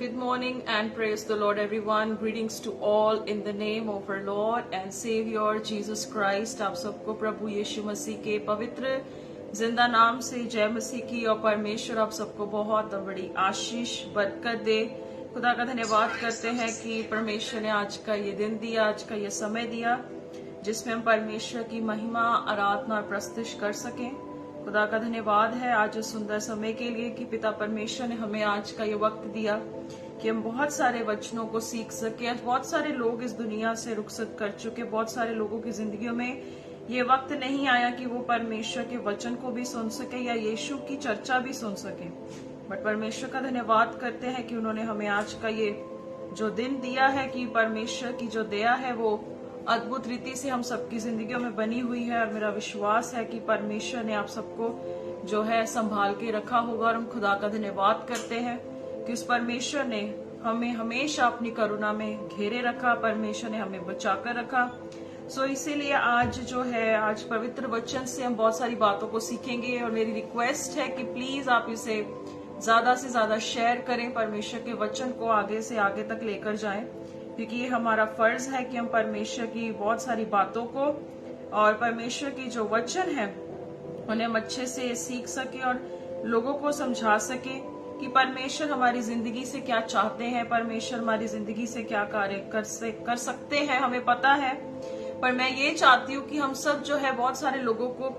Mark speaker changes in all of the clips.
Speaker 1: Good morning and praise the Lord everyone. Greetings to all in the name of our Lord and Savior Jesus Christ. आप सबको प्रभु यीशु मसीह के पवित्र जिंदा नाम से जय मसीह की और परमेश्वर आप सबको बहुत बड़ी आशीष बरकत दे। खुदा का धन्यवाद करते हैं कि परमेश्वर ने आज का ये दिन दिया, आज का ये समय दिया जिसमें हम परमेश्वर की महिमा आराधना और प्रस्तुति कर सकें। खुदा का धन्यवाद है आज इस सुंदर समय के लिए कि पिता परमेश्वर ने हमें आज का ये वक्त दिया कि हम बहुत सारे वचनों को सीख सके। आज बहुत सारे लोग इस दुनिया से रुखसत कर चुके, बहुत सारे लोगों की जिंदगियों में ये वक्त नहीं आया कि वो परमेश्वर के वचन को भी सुन सके या यीशु की चर्चा भी सुन सके। बट परमेश्वर का धन्यवाद करते हैं कि उन्होंने हमें आज का ये जो दिन दिया है कि परमेश्वर की जो दया है वो अद्भुत रीति से हम सबकी जिंदगियों में बनी हुई है। और मेरा विश्वास है कि परमेश्वर ने आप सबको जो है संभाल के रखा होगा और हम खुदा का धन्यवाद करते हैं कि उस परमेश्वर ने हमें हमेशा अपनी करुणा में घेरे रखा, परमेश्वर ने हमें बचाकर रखा। सो इसीलिए आज जो है आज पवित्र वचन से हम बहुत सारी बातों को सीखेंगे और मेरी रिक्वेस्ट है कि प्लीज आप इसे ज्यादा से ज्यादा शेयर करें, परमेश्वर के वचन को आगे से आगे तक लेकर जाएं, क्योंकि ये हमारा फर्ज है कि हम परमेश्वर की बहुत सारी बातों को और परमेश्वर की जो वचन है उन्हें हम अच्छे से सीख सके और लोगों को समझा सके कि परमेश्वर हमारी जिंदगी से क्या चाहते हैं, परमेश्वर हमारी जिंदगी से क्या कार्य कर सकते हैं, हमें पता है। पर मैं ये चाहती हूँ कि हम सब जो है बहुत सारे लोगों को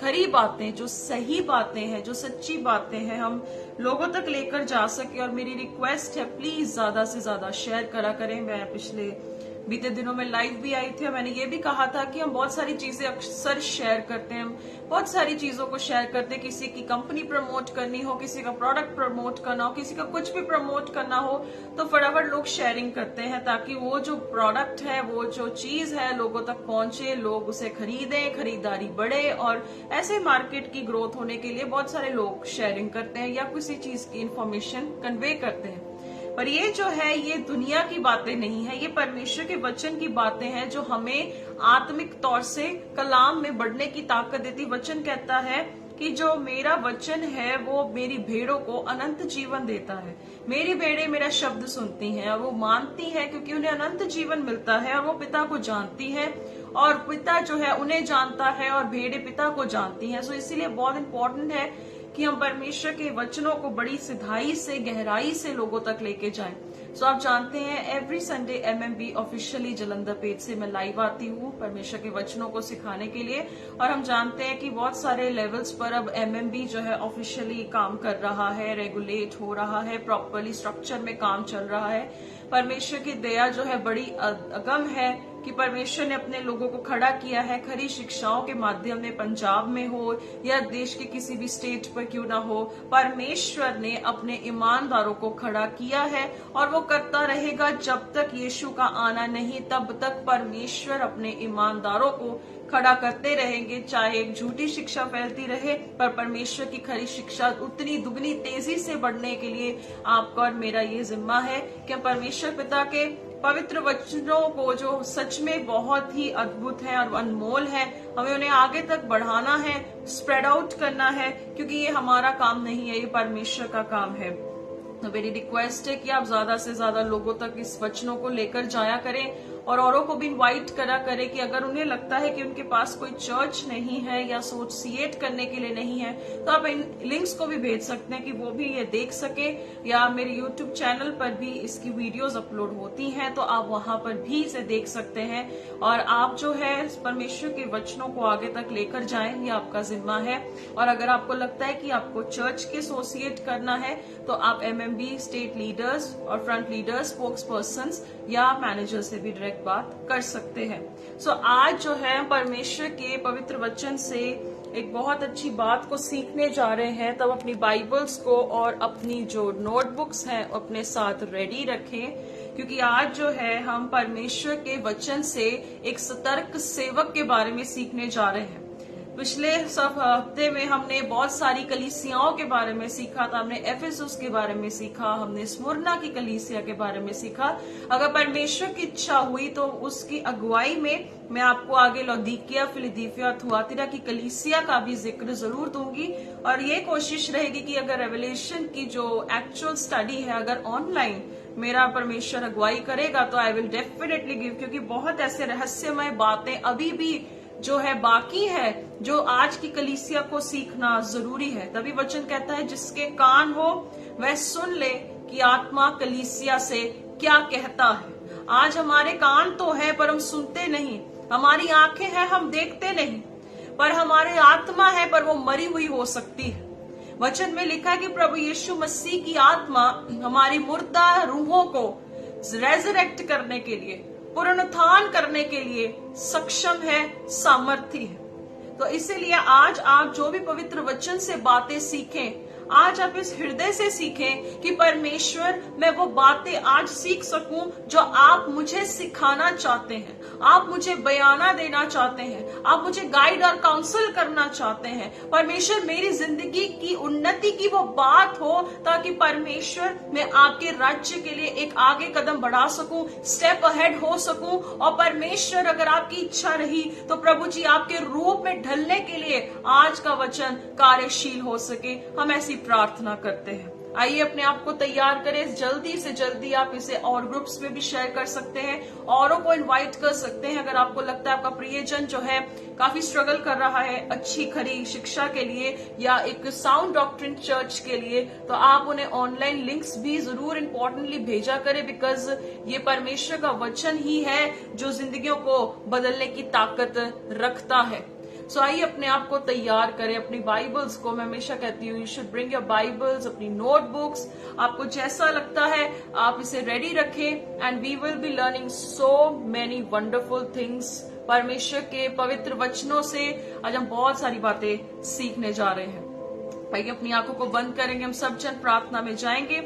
Speaker 1: खरी बातें, जो सही बातें हैं, जो सच्ची बातें हैं, हम लोगों तक लेकर जा सके। और मेरी रिक्वेस्ट है प्लीज ज्यादा से ज्यादा शेयर करा करें। मैं पिछले बीते दिनों में लाइव भी आई थी और मैंने ये भी कहा था कि हम बहुत सारी चीजें अक्सर शेयर करते हैं, हम बहुत सारी चीजों को शेयर करते हैं। किसी की कंपनी प्रमोट करनी हो, किसी का प्रोडक्ट प्रमोट करना हो, किसी का कुछ भी प्रमोट करना हो तो फटाफट लोग शेयरिंग करते हैं ताकि वो जो प्रोडक्ट है, वो जो चीज है लोगों तक पहुंचे, लोग उसे खरीदें, खरीदारी बढ़े और ऐसे मार्केट की ग्रोथ होने के लिए बहुत सारे लोग शेयरिंग करते हैं या किसी चीज की इंफॉर्मेशन कन्वे करते हैं। पर ये जो है ये दुनिया की बातें नहीं है, ये परमेश्वर के वचन की बातें हैं जो हमें आत्मिक तौर से कलाम में बढ़ने की ताकत देती। वचन कहता है कि जो मेरा वचन है वो मेरी भेड़ों को अनंत जीवन देता है। मेरी भेड़ें मेरा शब्द सुनती हैं और वो मानती हैं क्योंकि उन्हें अनंत जीवन मिलता है और वो पिता को जानती हैं और पिता जो है उन्हें जानता है और भेड़ें पिता को जानती हैं। सो इसीलिए बहुत इंपॉर्टेंट है कि हम परमेश्वर के वचनों को बड़ी सिधाई से, गहराई से लोगों तक लेके जाएं। सो आप जानते हैं every Sunday MMB officially Jalandhar page से मैं लाइव आती हूँ परमेश्वर के वचनों को सिखाने के लिए। और हम जानते हैं कि बहुत सारे लेवल्स पर अब एमएमबी जो है ऑफिशियली काम कर रहा है, रेगुलेट हो रहा है, प्रॉपरली स्ट्रक्चर में काम चल रहा है। परमेश्वर की दया जो है बड़ी अगम है कि परमेश्वर ने अपने लोगों को खड़ा किया है खरी शिक्षाओं के माध्यम में, पंजाब में हो या देश के किसी भी स्टेट पर क्यों ना हो, परमेश्वर ने अपने ईमानदारों को खड़ा किया है और वो करता रहेगा जब तक यीशु का आना नहीं, तब तक परमेश्वर अपने ईमानदारों को खड़ा करते रहेंगे। चाहे एक झूठी शिक्षा फैलती रहे पर परमेश्वर की खरी शिक्षा उतनी दुगनी तेजी से बढ़ने के लिए आपका और मेरा ये जिम्मा है कि परमेश्वर पिता के पवित्र वचनों को जो सच में बहुत ही अद्भुत है और अनमोल है, हमें उन्हें आगे तक बढ़ाना है, स्प्रेड आउट करना है, क्योंकि ये हमारा काम नहीं है, ये परमेश्वर का काम है। तो मेरी रिक्वेस्ट है कि आप ज्यादा से ज्यादा लोगों तक इस वचनों को लेकर जाया करें और औरों को भी इनवाइट करा करें कि अगर उन्हें लगता है कि उनके पास कोई चर्च नहीं है या एसोसिएट करने के लिए नहीं है तो आप इन लिंक्स को भी भेज सकते हैं कि वो भी ये देख सके। या मेरे यूट्यूब चैनल पर भी इसकी वीडियोस अपलोड होती हैं तो आप वहां पर भी इसे देख सकते हैं और आप जो है परमेश्वर के वचनों को आगे तक लेकर जाएं, ये आपका जिम्मा है। और अगर आपको लगता है कि आपको चर्च के एसोसिएट करना है तो आप एमएमबी स्टेट लीडर्स और फ्रंट लीडर्स, स्पोक्स पर्सन्स या मैनेजर से भी डायरेक्ट बात कर सकते हैं। सो आज जो है परमेश्वर के पवित्र वचन से एक बहुत अच्छी बात को सीखने जा रहे हैं। तब अपनी बाइबल्स को और अपनी जो नोटबुक्स हैं अपने साथ रेडी रखें, क्योंकि आज जो है हम परमेश्वर के वचन से एक सतर्क सेवक के बारे में सीखने जा रहे हैं। पिछले सब हफ्ते में हमने बहुत सारी कलीसियाओं के बारे में सीखा था। हमने एफेसुस के बारे में सीखा, हमने स्मुरना की कलीसिया के बारे में सीखा। अगर परमेश्वर की इच्छा हुई तो उसकी अगुवाई में मैं आपको आगे लौदीकिया, फिलदिफिया, थुआतिरा की कलीसिया का भी जिक्र जरूर दूंगी। और ये कोशिश रहेगी कि अगर रेवलेशन की जो एक्चुअल स्टडी है, अगर ऑनलाइन मेरा परमेश्वर अगुवाई करेगा तो आई विल डेफिनेटली गिव, क्योंकि बहुत ऐसे रहस्यमय बातें अभी भी जो है बाकी है, जो आज की कलीसिया को सीखना जरूरी है। तभी वचन कहता है जिसके कान हो वह सुन ले कि आत्मा कलीसिया से क्या कहता है। आज हमारे कान तो है पर हम सुनते नहीं, हमारी आंखें हैं हम देखते नहीं, पर हमारी आत्मा है पर वो मरी हुई हो सकती है। वचन में लिखा है कि प्रभु यीशु मसीह की आत्मा हमारी मुर्दा रूहों को रेजरेक्ट करने के लिए, पुनरुत्थान करने के लिए सक्षम है, सामर्थ्य है। तो इसीलिए आज आप जो भी पवित्र वचन से बातें सीखें, आज आप इस हृदय से सीखें कि परमेश्वर मैं वो बातें आज सीख सकूं जो आप मुझे सिखाना चाहते हैं, आप मुझे बयाना देना चाहते हैं, आप मुझे गाइड और काउंसिल करना चाहते हैं। परमेश्वर मेरी जिंदगी की उन्नति की वो बात हो, ताकि परमेश्वर मैं आपके राज्य के लिए एक आगे कदम बढ़ा सकूं, स्टेप अहेड हो सकूं। और परमेश्वर अगर आपकी इच्छा रही तो प्रभु जी आपके रूप में ढलने के लिए आज का वचन कार्यशील हो सके, हम ऐसी प्रार्थना करते हैं। आइए अपने आप को तैयार करें, जल्दी से जल्दी आप इसे और ग्रुप्स में भी शेयर कर सकते हैं, औरों को इनवाइट कर सकते हैं। अगर आपको लगता है आपका प्रियजन जो है काफी स्ट्रगल कर रहा है अच्छी खरी शिक्षा के लिए या एक साउंड डॉक्ट्रिन चर्च के लिए, तो आप उन्हें ऑनलाइन लिंक्स भी जरूर इंपॉर्टेंटली भेजा करें, बिकॉज ये परमेश्वर का वचन ही है जो जिंदगियों को बदलने की ताकत रखता है। सो आइए अपने आप को तैयार करें, अपनी बाइबल्स को, मैं हमेशा कहती हूँ you should bring your Bibles, अपनी नोटबुक्स, आपको जैसा लगता है आप इसे रेडी रखें। And we will be learning so many wonderful things. परमेश्वर के पवित्र वचनों से आज हम बहुत सारी बातें सीखने जा रहे हैं। आइए अपनी आंखों को बंद करेंगे, हम सब जन प्रार्थना में जाएंगे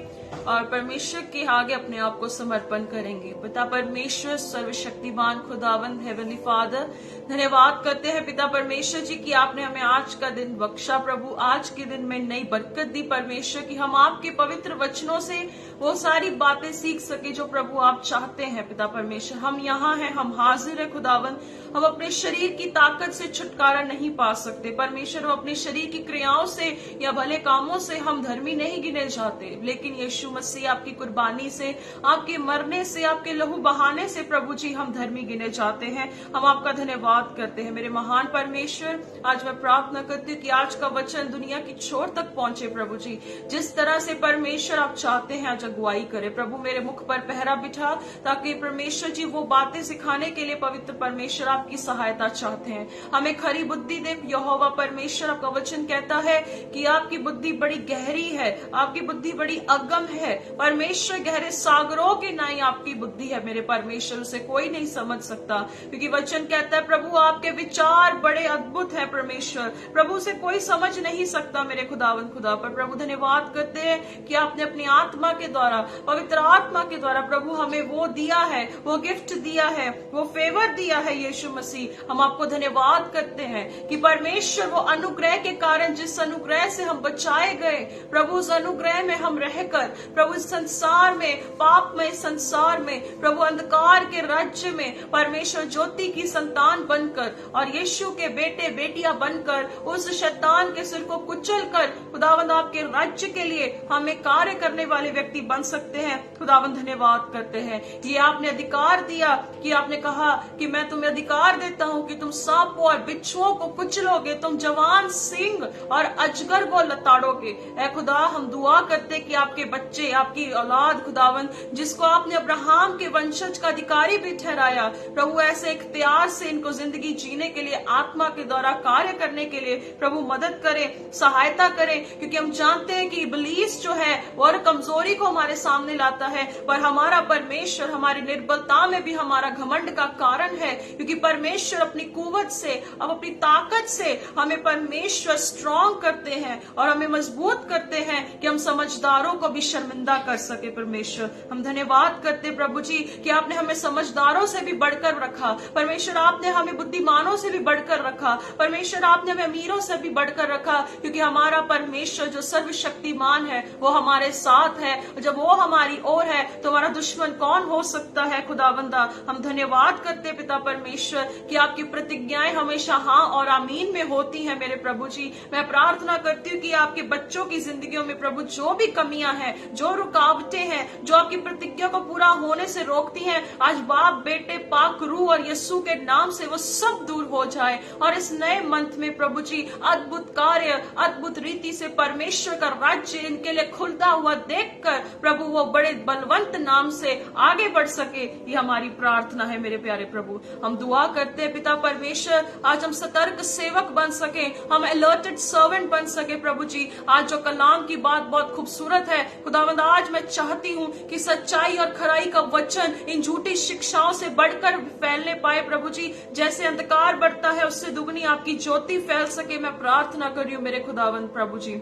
Speaker 1: और परमेश्वर के आगे अपने आप को समर्पण करेंगे। पिता परमेश्वर सर्वशक्तिमान खुदावंद हेवनली फादर, धन्यवाद करते हैं पिता परमेश्वर जी कि आपने हमें आज का दिन बख्शा। प्रभु आज के दिन में नई बरकत दी परमेश्वर की हम आपके पवित्र वचनों से वो सारी बातें सीख सके जो प्रभु आप चाहते हैं। पिता परमेश्वर हम यहाँ हैं, हम हाजिर है खुदावंद, हम अपने शरीर की ताकत से छुटकारा नहीं पा सकते परमेश्वर, हम अपने शरीर की क्रियाओं से या भले कामों से हम धर्मी नहीं गिने जाते, लेकिन यीशु मसीह आपकी कुर्बानी से, आपके मरने से, आपके लहू बहाने से प्रभु जी हम धर्मी गिने जाते हैं। हम आपका धन्यवाद करते हैं मेरे महान परमेश्वर। आज मैं प्रार्थना करती हूँ कि आज का वचन दुनिया की छोर तक पहुंचे प्रभु जी, जिस तरह से परमेश्वर आप चाहते हैं आज अगुवाई करे। प्रभु मेरे मुख पर पहरा बिठा, ताकि परमेश्वर जी वो बातें सिखाने के लिए पवित्र परमेश्वर आपकी सहायता चाहते हैं। हमें खरी बुद्धि दे यहोवा परमेश्वर। आपका वचन कहता है कि आपकी बुद्धि बड़ी गहरी है, आपकी बुद्धि बड़ी अगम है परमेश्वर, गहरे सागरों के नाई आपकी बुद्धि है मेरे परमेश्वर, उसे कोई नहीं समझ सकता, क्योंकि वचन कहता है प्रभु आपके विचार बड़े अद्भुत है परमेश्वर, प्रभु से कोई समझ नहीं सकता मेरे खुदावन खुदा पर। प्रभु धन्यवाद करते हैं कि आपने अपनी आत्मा के द्वारा, पवित्र आत्मा के द्वारा प्रभु हमें वो दिया है, वो गिफ्ट दिया है, वो फेवर दिया है यीशु मसीह। हम आपको धन्यवाद करते हैं कि परमेश्वर वो अनुग्रह के कारण, जिस अनुग्रह से हम बचाए गए प्रभु, उस अनुग्रह में हम रहकर प्रभु इस संसार में, पापमय संसार में प्रभु, अंधकार के राज्य में परमेश्वर ज्योति की संतान बनकर और यीशु के बेटे बेटियां बनकर उस शैतान के सिर को कुचल कर खुदावंद आपके राज्य के लिए हमें कार्य करने वाले व्यक्ति बन सकते हैं। खुदावंद धन्यवाद करते हैं, ये आपने अधिकार दिया कि आपने कहा कि मैं तुम्हें अधिकार देता हूं कि तुम सांपों और बिच्छुओं को कुचलोगे, तुम जवान सिंह और अजगर को लताड़ोगे। ऐ खुदा हम दुआ करते कि आपके बच्चे, आपकी औलाद खुदावंद, जिसको आपने अब्राहम के वंशज का अधिकारी भी ठहराया प्रभु, ऐसे इख्तियार से इनको जिंदगी जीने के लिए, आत्मा के द्वारा कार्य करने के लिए प्रभु मदद करें, सहायता करें, क्योंकि हम जानते हैं कि इब्लीस जो है वो कमजोरी को हमारे सामने लाता है, पर हमारा परमेश्वर हमारी निर्बलता में भी हमारा घमंड का कारण है, क्योंकि परमेश्वर अपनी कुवत से, अब अपनी ताकत से हमें परमेश्वर स्ट्रॉन्ग करते हैं और हमें मजबूत करते हैं कि हम समझदारों को भी शर्मिंदा कर सके। परमेश्वर, हम धन्यवाद करते प्रभु जी कि आपने हमें समझदारों से भी बढ़कर रखा। परमेश्वर, आपने हमें बुद्धिमानों से भी बढ़कर रखा। परमेश्वर, आपने हमें अमीरों से भी बढ़कर रखा, क्योंकि हमारा परमेश्वर जो सर्वशक्तिमान है वो हमारे साथ है। जब वो हमारी ओर है तो हमारा दुश्मन कौन हो सकता है। खुदावंदा, हम धन्यवाद करते पिता परमेश्वर कि आपकी प्रतिज्ञाएं हमेशा हाँ और आमीन में होती हैं। मेरे प्रभु जी, मैं प्रार्थना करती हूँ कि आपके बच्चों की जिंदगियों में प्रभु जो भी कमियां हैं, जो रुकावटें हैं, जो आपकी प्रतिज्ञा को पूरा होने से रोकती हैं, आज बाप, बेटे, पाक रूह और यीशु के नाम से वो सब दूर हो जाए। और इस नए मंथ में प्रभु जी अद्भुत कार्य, अद्भुत रीति से परमेश्वर का राज्य इनके लिए खुलता हुआ देखकर प्रभु वो बड़े बलवंत नाम से आगे बढ़ सके, ये हमारी प्रार्थना है। मेरे प्यारे प्रभु, हम दुआ करते हैं पिता परमेश्वर, आज हम सतर्क सेवक बन सके, हम अलर्टेड सर्वेंट बन सके। प्रभु जी, आज जो कलाम की बात बहुत खूबसूरत है खुदावंद, आज मैं चाहती हूँ कि सच्चाई और खराई का वचन इन झूठी शिक्षाओं से बढ़कर फैलने पाए। प्रभु जी, जैसे अंधकार बढ़ता है उससे दुगनी आपकी ज्योति फैल सके, मैं प्रार्थना कर रही हूँ मेरे खुदावंद। प्रभु जी,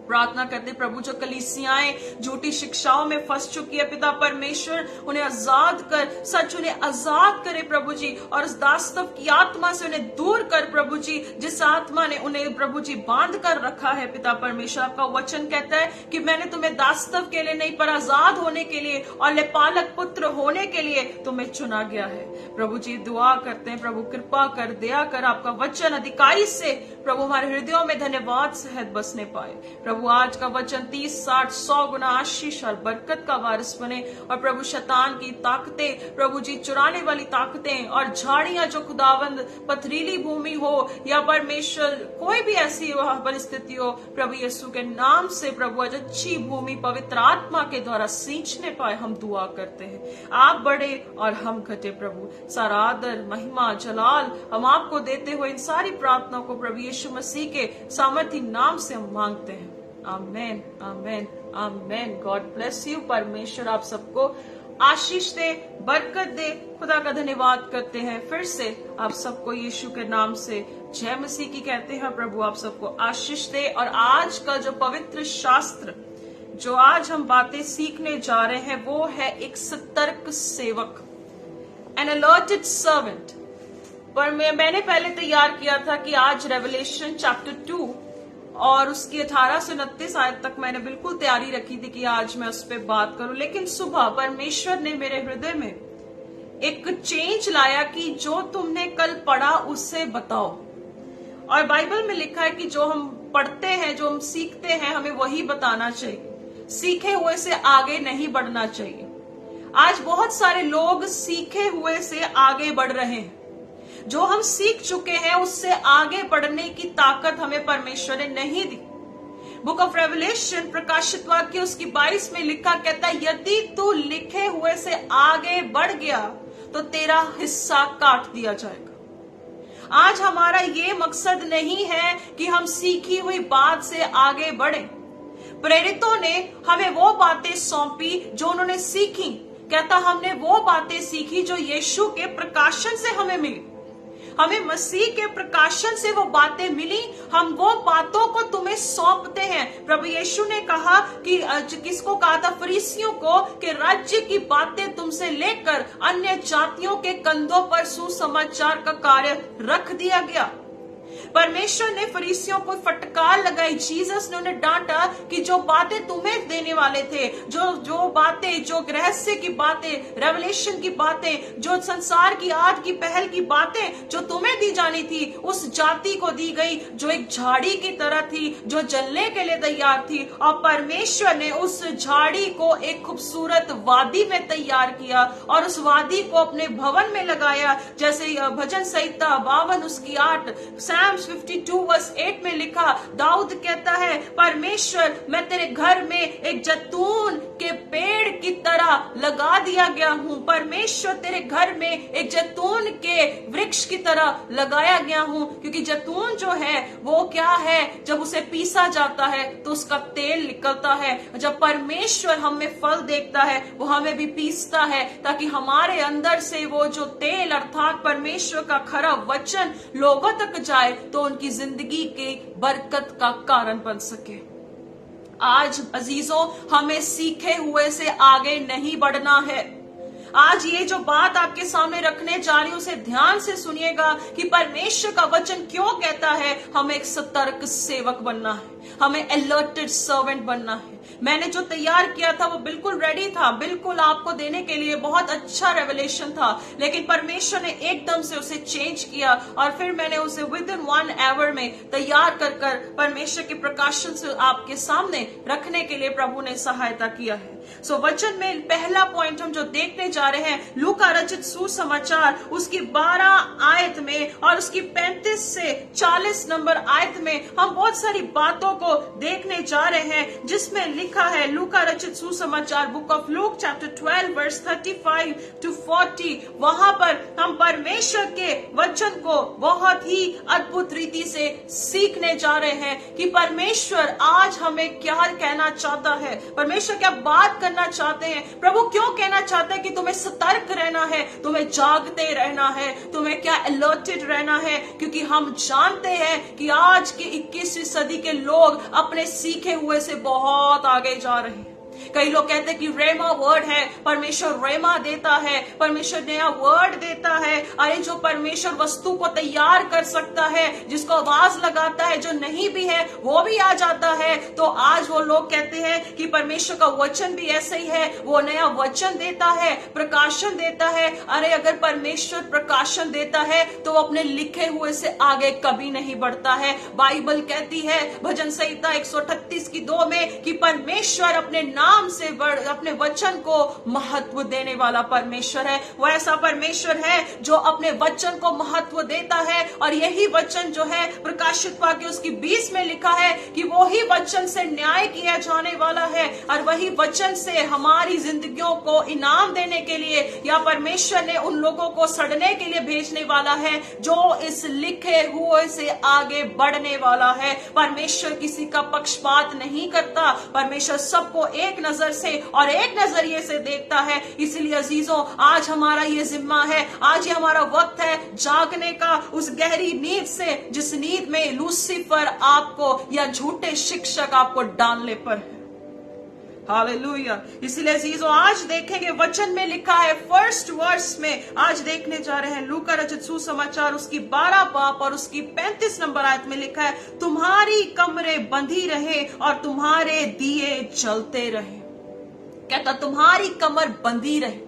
Speaker 1: प्रार्थना करते प्रभु जो कलीसियाएं झूठी शिक्षाओं में फंस चुकी है पिता परमेश्वर, उन्हें आजाद कर, सच उन्हें आजाद करे प्रभु जी, और इस दास्तव की आत्मा से उन्हें दूर कर प्रभु जी, जिस आत्मा ने उन्हें प्रभु जी बांध कर रखा है। पिता परमेश्वर, आपका वचन कहता है कि मैंने तुम्हें दास्तव के लिए नहीं पर आजाद होने के लिए और लेपालक पुत्र होने के लिए तुम्हें चुना गया है। प्रभु जी, दुआ करते हैं प्रभु, कृपा कर, दया कर, आपका वचन अधिकारी से प्रभु हमारे हृदयों में धन्यवाद सहित बसने पाए। प्रभु, आज का वचन 30, 60, 100 गुना आशीष और बरकत का वारिस बने, और प्रभु शैतान की ताकतें, प्रभु जी चुराने वाली ताकतें और झाड़ियां जो खुदावंद पथरीली भूमि हो या परमेश्वर कोई भी ऐसी परिस्थिति हो, प्रभु यीशु के नाम से प्रभु आज अच्छी भूमि पवित्र आत्मा के द्वारा सींचने पाए, हम दुआ करते हैं। आप बड़े और हम घटे प्रभु, सारा आदर, महिमा, जलाल हम आपको देते हुए इन सारी प्रार्थनाओं को प्रभु यीशु मसीह के सामर्थी नाम से हम मांगते हैं। Amen, amen, amen. God bless you. परमेश्वर आप सबको आशीष दे, बरकत दे। खुदा का धन्यवाद करते हैं। फिर से आप सबको यीशु के नाम से जय मसीह की कहते हैं। प्रभु आप सबको आशीष दे। और आज का जो पवित्र शास्त्र, जो आज हम बातें सीखने जा रहे हैं, वो है एक सतर्क सेवक, एन अलर्टेड सर्वेंट। पर मैंने पहले तैयार किया था कि आज रेवलेशन चैप्टर 2 और उसकी 18 से 29 आयत तक मैंने बिल्कुल तैयारी रखी थी कि आज मैं उस पर बात करूं, लेकिन सुबह परमेश्वर ने मेरे हृदय में एक चेंज लाया कि जो तुमने कल पढ़ा उससे बताओ। और बाइबल में लिखा है कि जो हम पढ़ते हैं, जो हम सीखते हैं, हमें वही बताना चाहिए, सीखे हुए से आगे नहीं बढ़ना चाहिए। आज बहुत सारे लोग सीखे हुए से आगे बढ़ रहे हैं, जो हम सीख चुके हैं उससे आगे बढ़ने की ताकत हमें परमेश्वर ने नहीं दी। बुक ऑफ रेवलेशन प्रकाशित वाक्य उसकी 22 में लिखा कहता है, यदि तू लिखे हुए से आगे बढ़ गया तो तेरा हिस्सा काट दिया जाएगा। आज हमारा ये मकसद नहीं है कि हम सीखी हुई बात से आगे बढ़े। प्रेरितों ने हमें वो बातें सौंपी जो उन्होंने सीखी। कहता हमने वो बातें सीखी जो यीशु के प्रकाशन से हमें मिली, हमें मसीह के प्रकाशन से वो बातें मिली, हम वो बातों को तुम्हें सौंपते हैं। प्रभु यीशु ने कहा कि किसको कहा था? फरीसियों को, कि राज्य की बातें तुमसे लेकर अन्य जातियों के कंधों पर सुसमाचार का कार्य रख दिया गया। परमेश्वर ने फरीसियों को फटकार लगाई, जीसस ने उन्हें डांटा कि जो बातें तुम्हें देने वाले थे, जो बातें, जो रहस्य की बातें, रेवलेशन की बातें, जो संसार की आज की पहल की बातें जो तुम्हें दी जानी थी, उस जाति को दी गई जो एक झाड़ी की तरह थी, जो जलने के लिए तैयार थी। और परमेश्वर ने उस झाड़ी को एक खूबसूरत वादी में तैयार किया और उस वादी को अपने भवन में लगाया। जैसे भजन संहिता 52 उसकी 8, सैम Psalms 52 वर्स 8 में लिखा, दाऊद कहता है, परमेश्वर मैं तेरे घर में एक जैतून के पेड़ की तरह लगा दिया गया हूं। परमेश्वर तेरे घर में एक जैतून के वृक्ष की तरह लगाया गया हूं, क्योंकि जैतून जो है वो क्या है, जब उसे पीसा जाता है तो उसका तेल निकलता है। जब परमेश्वर हमें फल देखता है वो हमें भी पीसता है, ताकि हमारे अंदर से वो जो तेल अर्थात परमेश्वर का खरा वचन लोगों तक जाए, तो उनकी जिंदगी की बरकत का कारण बन सके। आज अजीजों, हमें सीखे हुए से आगे नहीं बढ़ना है। आज ये जो बात आपके सामने रखने जा रही हूं उसे ध्यान से सुनिएगा कि परमेश्वर का वचन क्यों कहता है हमें एक सतर्क सेवक बनना है, हमें अलर्टेड सर्वेंट बनना है। मैंने जो तैयार किया था वो बिल्कुल रेडी था, बिल्कुल आपको देने के लिए बहुत अच्छा रेवलेशन था, लेकिन परमेश्वर ने एकदम से उसे चेंज किया और फिर मैंने उसे विद इन 1 आवर में तैयार कर परमेश्वर के प्रकाशन से आपके सामने रखने के लिए प्रभु ने सहायता किया है। सो वचन में पहला पॉइंट हम जो देखने जा रहे हैं, लूका रचित सुसमाचार उसकी 12 आयत में और उसकी 35 से 40 नंबर आयत में हम बहुत सारी बातों को देखने जा रहे हैं, जिसमें लिखा है, लूका रचित सुसमाचार book of Luke chapter 12 verse 35 to 40। वहां पर हम परमेश्वर के वचन को बहुत ही अद्भुत रीति से सीखने जा रहे हैं कि परमेश्वर आज हमें क्या कहना चाहता है, परमेश्वर क्या बात करना चाहते हैं। प्रभु क्यों कहना चाहते हैं कि तुम्हें सतर्क रहना है, तुम्हें जागते रहना है, तुम्हें क्या अलर्टेड रहना है, क्योंकि हम जानते हैं कि आज की 21वीं सदी के लोग अपने सीखे हुए से बहुत आगे जा रहे हैं। कई लोग कहते हैं कि रेमा वर्ड है, परमेश्वर रेमा देता है, परमेश्वर नया वर्ड देता है। अरे जो परमेश्वर वस्तु को तैयार कर सकता है, जिसको आवाज लगाता है, जो नहीं भी है वो भी आ जाता है। तो आज वो लोग कहते हैं कि परमेश्वर का वचन भी ऐसे ही है, वो नया वचन देता है, प्रकाशन देता है। अरे अगर परमेश्वर प्रकाशन देता है तो वो अपने लिखे हुए से आगे कभी नहीं बढ़ता है। बाइबल कहती है भजन संहिता 138 की 2 में कि परमेश्वर अपने नाम से अपने वचन को महत्व देने वाला परमेश्वर है। वो ऐसा परमेश्वर है जो अपने वचन को महत्व देता है, और यही वचन जो है प्रकाशित वाक्य उसकी 20 में लिखा है कि वो ही वचन से न्याय किया जाने वाला है, और वही वचन से हमारी जिंदगियों को इनाम देने के लिए या परमेश्वर ने उन लोगों को सड़ने के लिए भेजने वाला है जो इस लिखे हुए से आगे बढ़ने वाला है। परमेश्वर किसी का पक्षपात नहीं करता, परमेश्वर सबको एक नजर से और एक नजरिए से देखता है। इसलिए अजीजों, आज हमारा ये जिम्मा है, आज ये हमारा वक्त है जागने का उस गहरी नींद से, जिस नींद में लूसीफर आपको या झूठे शिक्षक आपको डालने पर है। हालेलुया। इसलिए अजीजों, आज देखेंगे वचन में लिखा है फर्स्ट वर्स में, आज देखने जा रहे हैं लूका रचित सुसमाचार उसकी 12 बाब और उसकी 35 नंबर आयत में लिखा है, तुम्हारी कमरे बंधी रहे और तुम्हारे दिए जलते रहे। कहता तुम्हारी कमर बंधी रहे,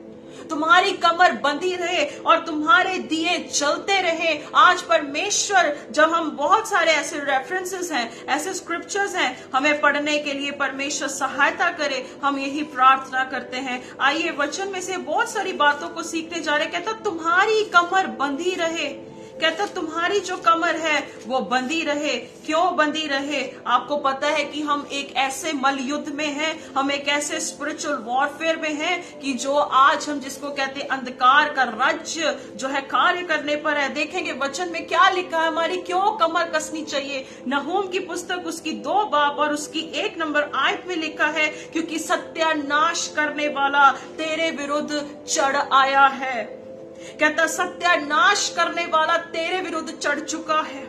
Speaker 1: तुम्हारी कमर बंधी रहे और तुम्हारे दिए जलते रहे। आज परमेश्वर, जब हम बहुत सारे ऐसे रेफरेंसेस हैं, ऐसे स्क्रिप्चर्स हैं, हमें पढ़ने के लिए परमेश्वर सहायता करे, हम यही प्रार्थना करते हैं। आइए वचन में से बहुत सारी बातों को सीखने जा रहे। कहता तुम्हारी कमर बंधी रहे, कहता तुम्हारी जो कमर है वो बंधी रहे। क्यों बंधी रहे? आपको पता है कि हम एक ऐसे मल युद्ध में हैं, हम एक ऐसे स्पिरिचुअल वॉरफेयर में हैं कि जो आज हम जिसको कहते हैं अंधकार का राज्य जो है कार्य करने पर है। देखेंगे वचन में क्या लिखा है, हमारी क्यों कमर कसनी चाहिए। नहूम की पुस्तक उसकी 2 बाब और उसकी 1 नंबर आयत में लिखा है, क्योंकि सत्यानाश करने वाला तेरे विरुद्ध चढ़ आया है। कहता सत्यानाश करने वाला तेरे विरुद्ध चढ़ चुका है।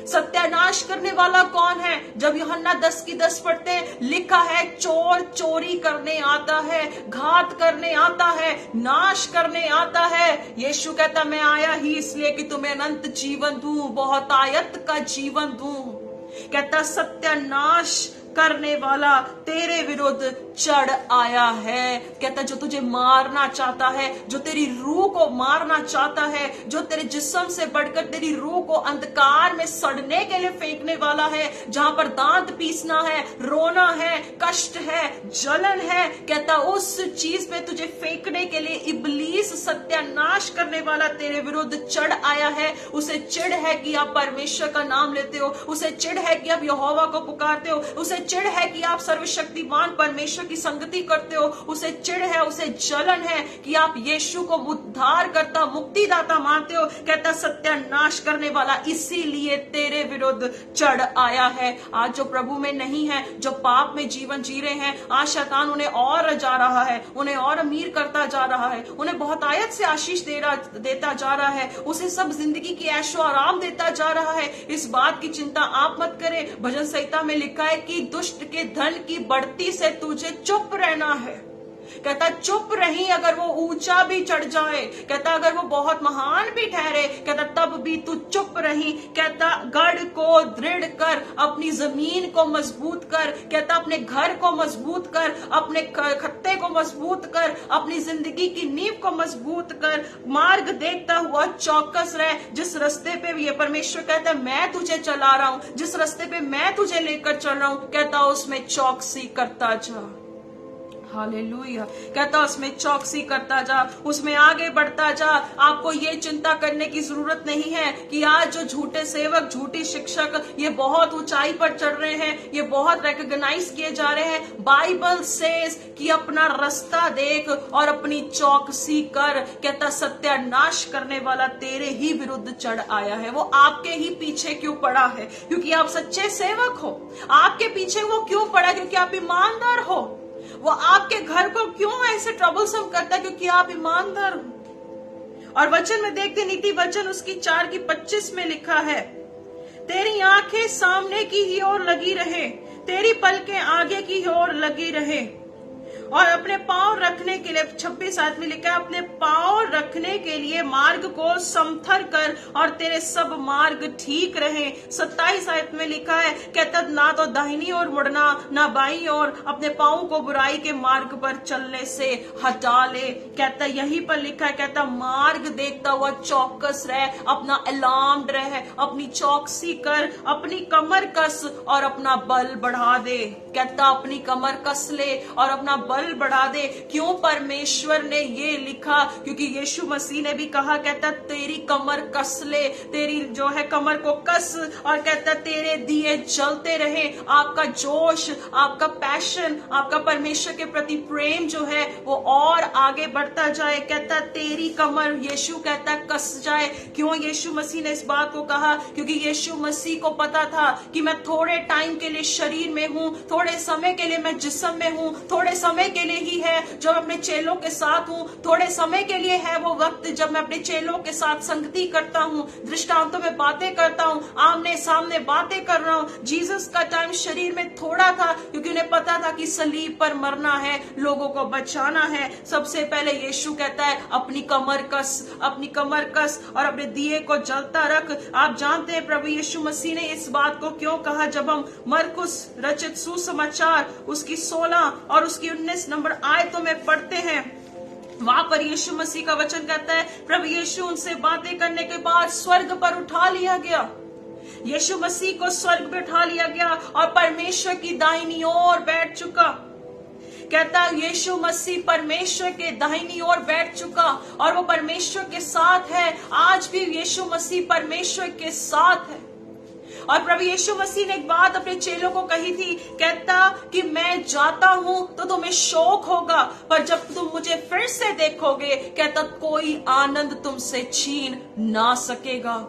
Speaker 1: सत्यानाश करने वाला कौन है? जब यूहन्ना 10 की 10 पढ़ते हैं, लिखा है चोर चोरी करने आता है, घात करने आता है, नाश करने आता है। यीशु कहता मैं आया ही इसलिए कि तुम्हें अनंत जीवन दूं, बहुतायत का जीवन दूं। कहता सत्यानाश करने वाला तेरे विरुद्ध चढ़ आया है। कहता जो तुझे मारना चाहता है, जो तेरी रूह को मारना चाहता है, जो तेरे जिस्म से बढ़कर तेरी रूह को अंधकार में सड़ने के लिए फेंकने वाला है, जहां पर दांत पीसना है, रोना है, कष्ट है, जलन है, कहता उस चीज पे तुझे फेंकने के लिए इब्लीस सत्यानाश करने वाला तेरे विरुद्ध चढ़ आया है। उसे चिढ़ है कि आप परमेश्वर का नाम लेते हो, उसे चिढ़ है कि आप यहोवा को पुकारते हो, उसे चिढ़ है कि आप सर्वशक्तिमान परमेश्वर की संगति करते हो, उसे चिढ़ है, उसे जलन है कि आप यीशु को उद्धार करता, मुक्तिदाता मानते हो। कहता सत्यानाश करने वाला इसीलिए तेरे विरुद्ध चढ़ आया है। आज जो प्रभु में नहीं है, जो पाप में जीवन जी रहे हैं, आज शैतान उन्हें और जा रहा है, उन्हें और अमीर करता जा रहा है, उन्हें बहुत आयत से आशीष देता जा रहा है, उसे सब जिंदगी की ऐशो आराम देता जा रहा है। इस बात की चिंता आप मत करें। भजन संहिता में लिखा है कि दुष्ट के धन की बढ़ती से तुझे चुप रहना है। कहता चुप रही, अगर वो ऊंचा भी चढ़ जाए, कहता अगर वो बहुत महान भी ठहरे, कहता तब भी तू चुप रही। कहता गढ़ को दृढ़ कर, अपनी जमीन को मजबूत कर, कहता अपने घर को मजबूत कर, अपने खत्ते को मजबूत कर, अपनी जिंदगी की नींव को मजबूत कर, मार्ग देखता हुआ चौकस रह। जिस रास्ते पे ये परमेश्वर कहता है मैं तुझे चला रहा हूं, जिस रास्ते पे मैं तुझे लेकर चल रहा हूं, कहता उसमें चौकसी करता जा। हालेलुया। कहता उसमें चौकसी करता जा, उसमें आगे बढ़ता जा। आपको ये चिंता करने की जरूरत नहीं है कि आज जो झूठे सेवक, झूठी शिक्षक ये बहुत ऊंचाई पर चढ़ रहे हैं, ये बहुत रिकॉग्नाइज किए जा रहे हैं। बाइबल सेज कि अपना रास्ता देख और अपनी चौकसी कर। कहता सत्यानाश करने वाला तेरे ही विरुद्ध चढ़ आया है। वो आपके ही पीछे क्यों पड़ा है? क्योंकि आप सच्चे सेवक हो। आपके पीछे वो क्यों पड़ा? क्योंकि आप ईमानदार हो। वो आपके घर को क्यों ऐसे ट्रबलसम करता है? क्योंकि आप ईमानदार हो। और वचन में देखते, नीति वचन उसकी 4:25 में लिखा है, तेरी आंखें सामने की ही ओर लगी रहे, तेरी पलकें आगे की ओर लगी रहे, और अपने पांव रखने के लिए 26 आयत में लिखा है, अपने पांव रखने के लिए मार्ग को समथर कर और तेरे सब मार्ग ठीक रहे। 27 आयत में लिखा है, कहता ना तो दाहिनी ओर मुड़ना ना बाईं ओर, अपने पांव को बुराई के मार्ग पर चलने से हटा ले। कहता यहीं पर लिखा है, कहता मार्ग देखता हुआ चौकस रह, अपना अलार्म रह, अपनी चौकसी कर, अपनी कमर कस और अपना बल बढ़ा दे। कहता अपनी कमर कस ले और अपना बल बढ़ा दे। क्यों परमेश्वर ने ये लिखा? क्योंकि यीशु मसीह ने भी कहा, कहता तेरी कमर कस ले, तेरी जो है कमर को कस, और कहता तेरे दिए जलते रहे। आपका जोश, आपका पैशन, आपका परमेश्वर के प्रति प्रेम जो है वो और आगे बढ़ता जाए। कहता तेरी कमर, यीशु कहता कस जाए। क्यों यीशु मसीह ने इस बात को कहा? क्योंकि यीशु मसीह को पता था कि मैं थोड़े टाइम के लिए शरीर में हूं, थोड़े समय के लिए मैं जिस्म में हूं, थोड़े समय के लिए ही है जब अपने चेलों के साथ हूं, थोड़े समय के लिए है वो वक्त जब मैं अपने चेलों के साथ संगति करता हूं, दृष्टांतों में बातें करता हूं, आमने सामने बातें कर रहा हूं। जीसस का टाइम शरीर में थोड़ा था क्योंकि उन्हें पता था कि सलीब पर मरना है, लोगों को बचाना है। सबसे पहले यीशु कहता है अपनी कमर कस, अपनी कमर कस और अपने दिए को जलता रख। आप जानते हैं प्रभु यीशु मसीह ने इस बात को क्यों कहा? जब हम मरकुस रचित सुसमाचार उसकी 16 और उसकी 19 नंबर आयतों में पढ़ते हैं, वहां पर यीशु मसीह का वचन कहता है, प्रभु यीशु उनसे बातें करने के बाद स्वर्ग पर उठा लिया गया। यीशु मसीह को स्वर्ग पे उठा लिया गया और परमेश्वर की दाहिनी ओर बैठ चुका। कहता यीशु मसीह परमेश्वर के दाहिनी ओर बैठ चुका और वो परमेश्वर के साथ है। आज भी यीशु मसीह परमेश्वर के साथ है। और प्रभु यीशु मसीह ने एक बात अपने चेलों को कही थी, कहता कि मैं जाता हूं तो तुम्हें शोक होगा, पर जब तुम मुझे फिर से देखोगे, कहता कोई आनंद तुमसे छीन ना सकेगा।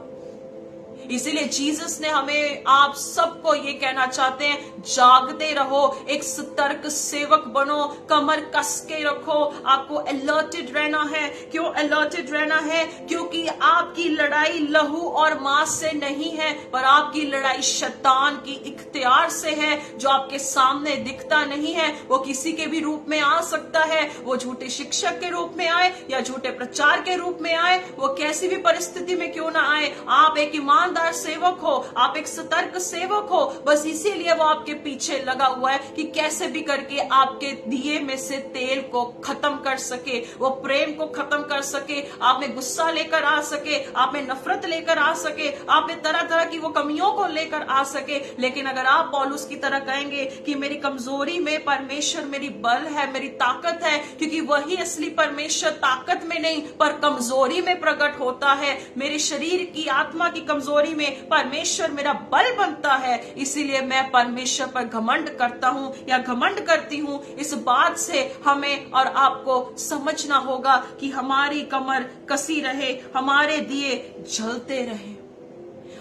Speaker 1: इसीलिए जीसस ने हमें, आप सबको ये कहना चाहते हैं, जागते रहो, एक सतर्क सेवक बनो, कमर कस के रखो। आपको अलर्टेड रहना है। क्यों अलर्टेड रहना है? क्योंकि आपकी लड़ाई लहू और मांस से नहीं है, पर आपकी लड़ाई शैतान की इख्तियार से है, जो आपके सामने दिखता नहीं है। वो किसी के भी रूप में आ सकता है, वो झूठे शिक्षक के रूप में आए या झूठे प्रचार के रूप में आए, वो कैसी भी परिस्थिति में क्यों ना आए। आप एक ईमानदार ईमानदार सेवक हो, आप एक सतर्क सेवक हो, बस इसीलिए वो आपके पीछे लगा हुआ है कि कैसे भी करके आपके दिए में से तेल को खत्म कर सके, वो प्रेम को खत्म कर सके, आप में गुस्सा लेकर आ सके, आप में नफरत लेकर आ सके, आप में तरह तरह की वो कमियों को लेकर आ सके। लेकिन अगर आप पौलुस की तरह कहेंगे कि मेरी कमजोरी में परमेश्वर मेरी बल है, मेरी ताकत है, क्योंकि वही असली परमेश्वर ताकत में नहीं पर कमजोरी में प्रकट होता है। मेरे शरीर की, आत्मा की कमजोरी में परमेश्वर मेरा बल बनता है, इसीलिए मैं परमेश्वर पर घमंड करता हूं या घमंड करती हूं। इस बात से हमें और आपको समझना होगा कि हमारी कमर कसी रहे, हमारे दिए जलते रहे।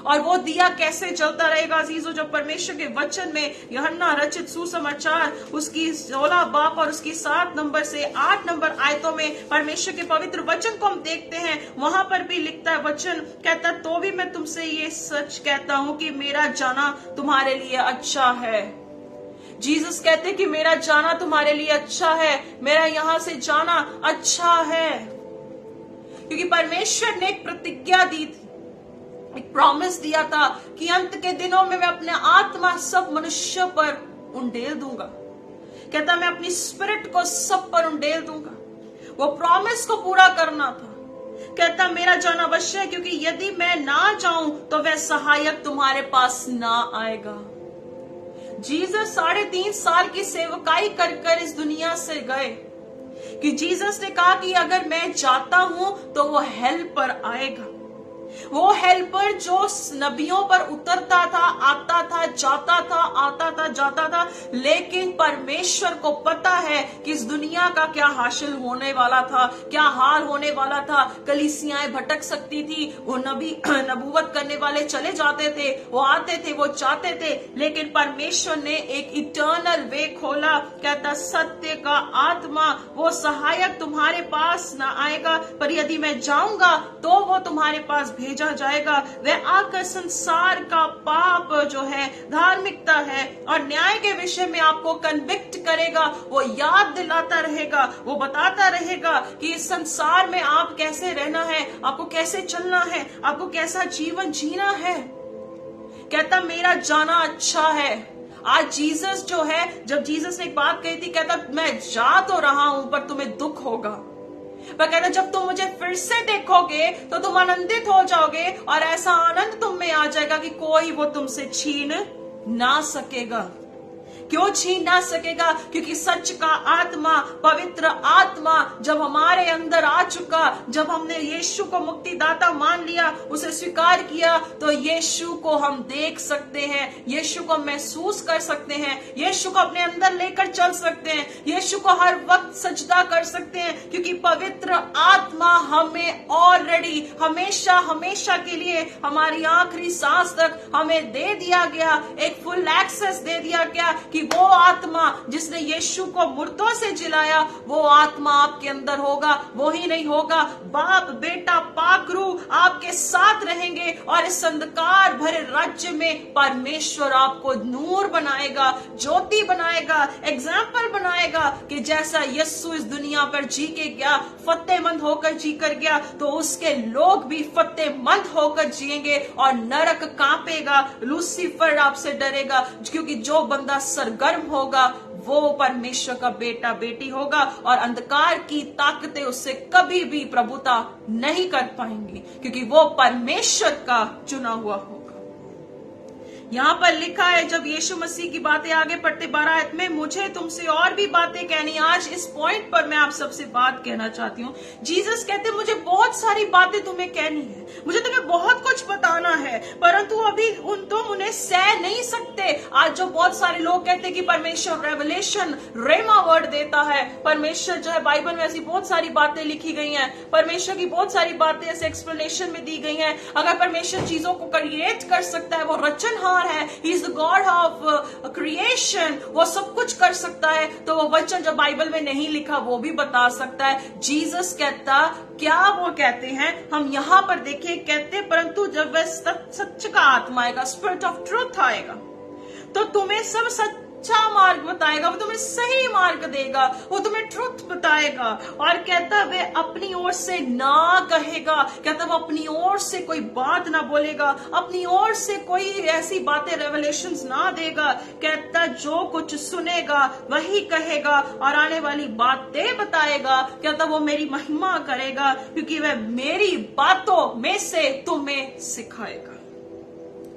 Speaker 1: और वो दिया कैसे जलता रहेगा अजीजों? जब परमेश्वर के वचन में यूहन्ना रचित सुसमाचार उसकी 16 बाब और उसकी 7 नंबर से 8 नंबर आयतों में परमेश्वर के पवित्र वचन को हम देखते हैं, वहां पर भी लिखता है वचन, कहता तो भी मैं तुमसे ये सच कहता हूं कि मेरा जाना तुम्हारे लिए अच्छा है। जीसस कहते कि मेरा जाना तुम्हारे लिए अच्छा है, मेरा यहां से जाना अच्छा है, क्योंकि परमेश्वर ने एक प्रतिज्ञा दी थी, एक प्रॉमिस दिया था कि अंत के दिनों में मैं अपने आत्मा सब मनुष्य पर उंडेल दूंगा। कहता मैं अपनी स्पिरिट को सब पर उंडेल दूंगा। वो प्रॉमिस को पूरा करना था। कहता मेरा जाना अवश्य है, क्योंकि यदि मैं ना जाऊं तो वह सहायक तुम्हारे पास ना आएगा। जीसस 3.5 साल की सेवकाई कर इस दुनिया से गए कि जीसस ने कहा कि अगर मैं जाता हूं तो वो हेल्पर आएगा। वो हेल्पर जो नबियों पर उतरता था, आता था, जाता था, आता था, जाता था, लेकिन परमेश्वर को पता है कि इस दुनिया का क्या हासिल होने वाला था, क्या हाल होने वाला था। कलीसियाएं भटक सकती थी, वो नबूवत करने वाले चले जाते थे, वो आते थे, वो चाहते थे, लेकिन परमेश्वर ने एक इटर्नल वे खोला। कहता सत्य का आत्मा, वो सहायक तुम्हारे पास ना आएगा, पर यदि मैं जाऊंगा तो वो तुम्हारे पास भेजा जाएगा। वह आकर संसार का पाप जो है, धार्मिकता है और न्याय के विषय में आपको कन्विक्ट करेगा। वो याद दिलाता रहेगा, वो बताता रहेगा कि इस संसार में आप कैसे रहना है, आपको कैसे चलना है, आपको कैसा जीवन जीना है। कहता मेरा जाना अच्छा है। आज जीसस जो है, जब जीसस ने एक बात कही थी, कहता मैं जा तो रहा हूं पर तुम्हें दुख होगा, पर कहता जब तुम मुझे फिर से देखोगे तो तुम आनंदित हो जाओगे और ऐसा आनंद तुम में आ जाएगा कि कोई वो तुमसे छीन ना सकेगा। क्यों छीन ना सकेगा? क्योंकि सच का आत्मा, पवित्र आत्मा जब हमारे अंदर आ चुका, जब हमने यीशु को मुक्तिदाता मान लिया, उसे स्वीकार किया, तो यीशु को हम देख सकते हैं, यीशु को महसूस कर सकते हैं, यीशु को अपने अंदर लेकर चल सकते हैं, यीशु को हर वक्त सजदा कर सकते हैं, क्योंकि पवित्र आत्मा हमें ऑलरेडी हमेशा हमेशा के लिए हमारी आखिरी सांस तक हमें दे दिया गया, एक फुल एक्सेस दे दिया गया कि वो आत्मा जिसने यीशु को मुर्दों से जिलाया, वो आत्मा आपके अंदर होगा। वो ही नहीं होगा, बाप बेटा पाकरू आपके साथ रहेंगे और इस अंधकार भरे राज्य में परमेश्वर आपको नूर बनाएगा, ज्योति बनाएगा, एग्जाम्पल बनाएगा कि जैसा यीशु इस दुनिया पर जी के गया, फतेहमंद होकर जी कर गया, तो उसके लोग भी फतेहमंद होकर जिएंगे और नरक कांपेगा, लूसीफर आपसे डरेगा, क्योंकि जो बंदा सरगर्म होगा वो परमेश्वर का बेटा बेटी होगा और अंधकार की ताकतें उससे कभी भी प्रभुता नहीं कर पाएंगी, क्योंकि वो परमेश्वर का चुना हुआ होगा। यहाँ पर लिखा है, जब यीशु मसीह की बातें आगे पढ़ते 12 आयत में, मुझे तुमसे और भी बातें कहनी। आज इस पॉइंट पर मैं आप सबसे बात कहना चाहती हूँ। जीसस कहते मुझे बहुत सारी बातें तुम्हें कहनी है, मुझे तुम्हें बहुत कुछ बताना है, परंतु अभी तुम उन्हें सह नहीं सकते। आज जो बहुत सारे लोग कहते कि परमेश्वर रेवलेशन रेमा वर्ड देता है, परमेश्वर जो है बाइबल में ऐसी बहुत सारी बातें लिखी गई हैं, परमेश्वर की बहुत सारी बातें ऐसे एक्सप्लेनेशन में दी गई हैं। अगर परमेश्वर चीजों को क्रिएट कर सकता है, वो रचनहार है, he is the God of creation, वो सब कुछ कर सकता है, तो वो वचन जो बाइबल में नहीं लिखा वो भी बता सकता है। जीसस कहता, क्या वो कहते हैं, हम यहां पर देखिए, कहते परंतु जब वह सच का आत्मा आएगा, स्पिरिट ऑफ ट्रूथ आएगा, तो तुम्हें सब सच्चा मार्ग बताएगा, वो तुम्हें सही मार्ग देगा, वो तुम्हें ट्रुथ बताएगा। और कहता वे अपनी ओर से ना कहेगा, कहता वो अपनी ओर से कोई बात ना बोलेगा, अपनी ओर से कोई ऐसी बातें रेवलेशंस ना देगा। कहता जो कुछ सुनेगा वही कहेगा और आने वाली बातें बताएगा। कहता वो मेरी महिमा करेगा क्योंकि वह मेरी बातों में से तुम्हें सिखाएगा,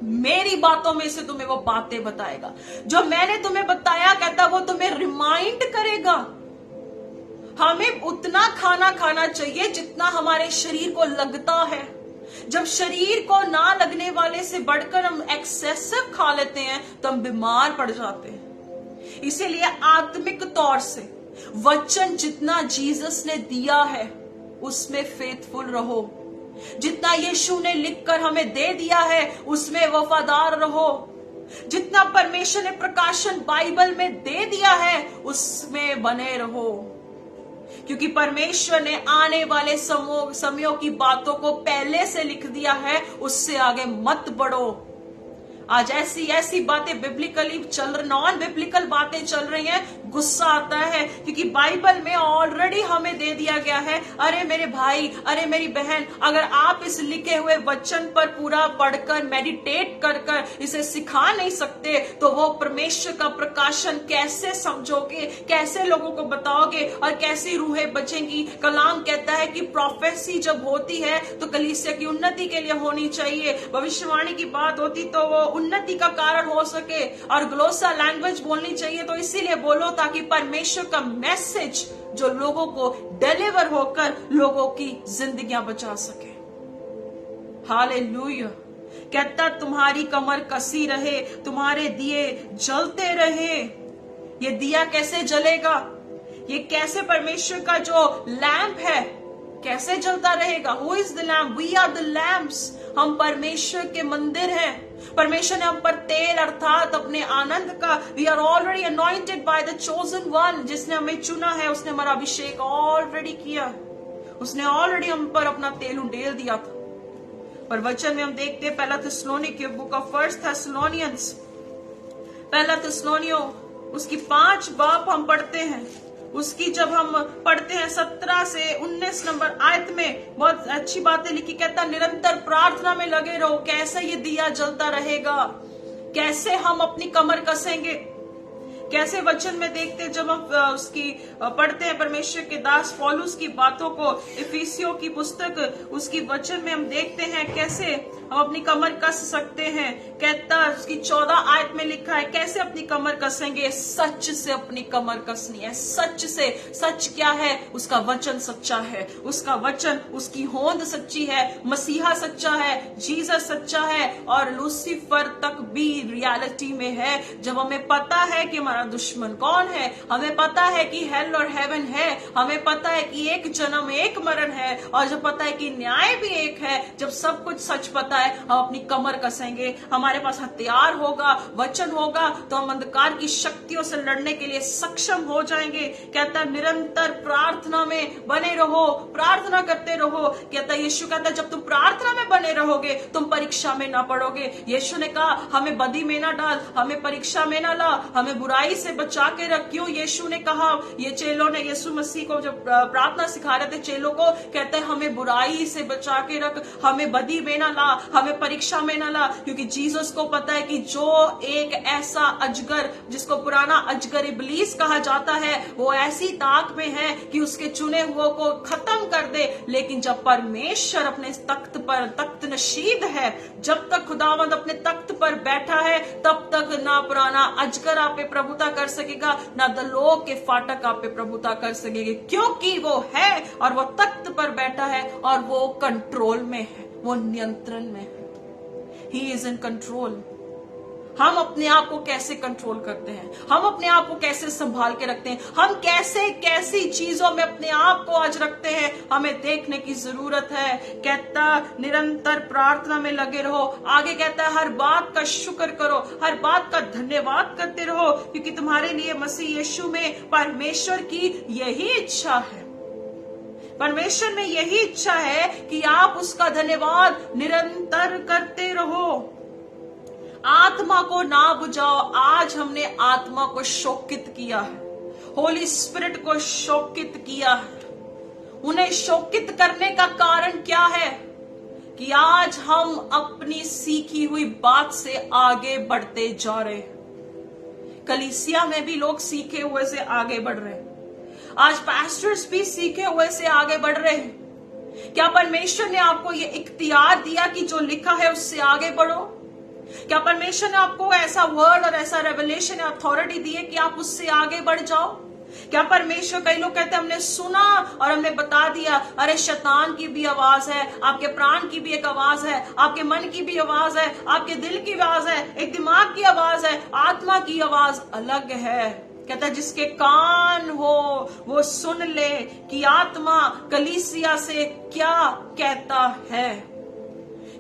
Speaker 1: मेरी बातों में से तुम्हें वो बातें बताएगा जो मैंने तुम्हें बताया। कहता वो तुम्हें रिमाइंड करेगा। हमें उतना खाना खाना चाहिए जितना हमारे शरीर को लगता है। जब शरीर को ना लगने वाले से बढ़कर हम एक्सेसिव खा लेते हैं तो हम बीमार पड़ जाते हैं। इसीलिए आत्मिक तौर से वचन जितना जीसस ने दिया है उसमें फेथफुल रहो। जितना यीशु ने लिखकर हमें दे दिया है उसमें वफादार रहो। जितना परमेश्वर ने प्रकाशन बाइबल में दे दिया है उसमें बने रहो, क्योंकि परमेश्वर ने आने वाले समयों की बातों को पहले से लिख दिया है। उससे आगे मत बढ़ो। आज ऐसी ऐसी बातें बिब्लिकली नॉन बिब्लिकल बातें चल रही हैं, गुस्सा आता है क्योंकि बाइबल में ऑलरेडी हमें दे दिया गया है। अरे मेरे भाई, अरे मेरी बहन, अगर आप इस लिखे हुए वचन पर पूरा पढ़कर मेडिटेट कर कर इसे सिखा नहीं सकते तो वो परमेश्वर का प्रकाशन कैसे समझोगे, कैसे लोगों को बताओगे और कैसी रूहें बचेंगी। कलाम कहता है कि प्रोफेसी जब होती है तो कलीसिया की उन्नति के लिए होनी चाहिए। भविष्यवाणी की बात होती तो वो उन्नति का कारण हो सके। और ग्लोसा लैंग्वेज बोलनी चाहिए तो इसीलिए बोलो ताकि परमेश्वर का मैसेज जो लोगों को डिलीवर होकर लोगों की जिंदगियां बचा सके। हालेलुया। कहता तुम्हारी कमर कसी रहे, तुम्हारे दिए जलते रहे। ये दिया कैसे जलेगा? ये कैसे परमेश्वर का जो लैंप है कैसे जलता रहेगा? Who is the lamp? We are the lamps. हम परमेश्वर के मंदिर हैं। परमेश्वर ने हम पर तेल अर्थात अपने आनंद का, we are already anointed by the chosen one. जिसने हमें चुना है उसने हमारा अभिषेक ऑलरेडी किया, उसने ऑलरेडी हम पर अपना तेल उंडेल दिया था। पर वचन में हम देखते हैं पहला थिस्सलुनीके बुक ऑफ फर्स्ट थिस्सलुनियंस, पहला थिस्सलुनियों उसकी 5 बाब हम पढ़ते हैं। उसकी जब हम पढ़ते हैं 17 से 19 नंबर आयत में बहुत अच्छी बातें लिखी। कहता निरंतर प्रार्थना में लगे रहो। कैसे ये दिया जलता रहेगा? कैसे हम अपनी कमर कसेंगे? कैसे वचन में देखते हैं जब हम उसकी पढ़ते हैं परमेश्वर के दास पौलुस की बातों को, इफिसियों की पुस्तक उसकी वचन में हम देखते हैं कैसे हम अपनी कमर कस सकते हैं। कहता उसकी 14 आयत में लिखा है कैसे अपनी कमर कसेंगे? सच से अपनी कमर कसनी है। सच से। सच क्या है? उसका वचन सच्चा है, उसका वचन, उसकी होंद सच्ची है, मसीहा सच्चा है, जीसस सच्चा है और लूसीफर तक भी रियलिटी में है। जब हमें पता है कि हमारा दुश्मन कौन है, हमें पता है कि हेल और हेवन है, हमें पता है कि एक जन्म एक मरण है और जब पता है कि न्याय भी एक है, जब सब कुछ सच पता है हम अपनी कमर कसेंगे। हमारे पास हथियार होगा, वचन होगा तो हम अंधकार की शक्तियों से लड़ने के लिए सक्षम हो जाएंगे। कहता निरंतर प्रार्थना में बने रहो, प्रार्थना करते रहो। कहता यीशु कहता जब तुम प्रार्थना में बने रहोगे तुम परीक्षा में ना पड़ोगे। यीशु ने कहा हमें बदी में ना डाल, हमें परीक्षा में ना ला, हमें बुराई से बचा के रख। क्यों यीशु ने कहा? ये चेलों ने यीशु मसीह को जब प्रार्थना सिखा रहे थे चेलों को, कहते हैं हमें बुराई से बचा के रख, हमें बदी में ना ला, हमें परीक्षा में ना ला। क्योंकि जीसस को पता है कि जो एक ऐसा अजगर जिसको पुराना अजगर इब्लीस कहा जाता है वो ऐसी ताक में है कि उसके चुने हुओं को खत्म कर दे। लेकिन जब परमेश्वर अपने तख्त पर तख्त नशीद है, जब तक खुदावंद अपने तख्त पर बैठा है तब तक ना पुराना अजगर आप पे प्रभुता कर सकेगा, ना दलों के फाटक आप पे प्रभुता कर सकेंगे। क्योंकि वो है और वो तख्त पर बैठा है और वो कंट्रोल में है, वो नियंत्रण में है। He is in control. हम अपने आप को कैसे कंट्रोल करते हैं, हम अपने आप को कैसे संभाल के रखते हैं, हम कैसे कैसी चीजों में अपने आप को आज रखते हैं, हमें देखने की जरूरत है। कहता निरंतर प्रार्थना में लगे रहो। आगे कहता है हर बात का शुक्र करो, हर बात का धन्यवाद करते रहो, क्योंकि तुम्हारे लिए मसीह यीशु में परमेश्वर की यही इच्छा है। परमेश्वर में यही इच्छा है कि आप उसका धन्यवाद निरंतर करते रहो। आत्मा को ना बुझाओ। आज हमने आत्मा को शोकित किया है, होली स्पिरिट को शोकित किया है। उन्हें शोकित करने का कारण क्या है कि आज हम अपनी सीखी हुई बात से आगे बढ़ते जा रहे हैं। कलीसिया में भी लोग सीखे हुए से आगे बढ़ रहे हैं। आज पास्टर्स भी सीखे हुए से आगे बढ़ रहे हैं। क्या परमेश्वर ने आपको ये इख्तियार दिया कि जो लिखा है उससे आगे बढ़ो? क्या परमेश्वर ने आपको ऐसा वर्ड और ऐसा रेवलेशन अथॉरिटी दी है कि आप उससे आगे बढ़ जाओ? क्या परमेश्वर, कई लोग कहते हैं हमने सुना और हमने बता दिया। अरे शैतान की भी आवाज है, आपके प्राण की भी एक आवाज है, आपके मन की भी आवाज है, आपके दिल की आवाज है, एक दिमाग की आवाज है, आत्मा की आवाज अलग है। कहता है जिसके कान हो वो सुन ले कि आत्मा कलीसिया से क्या कहता है।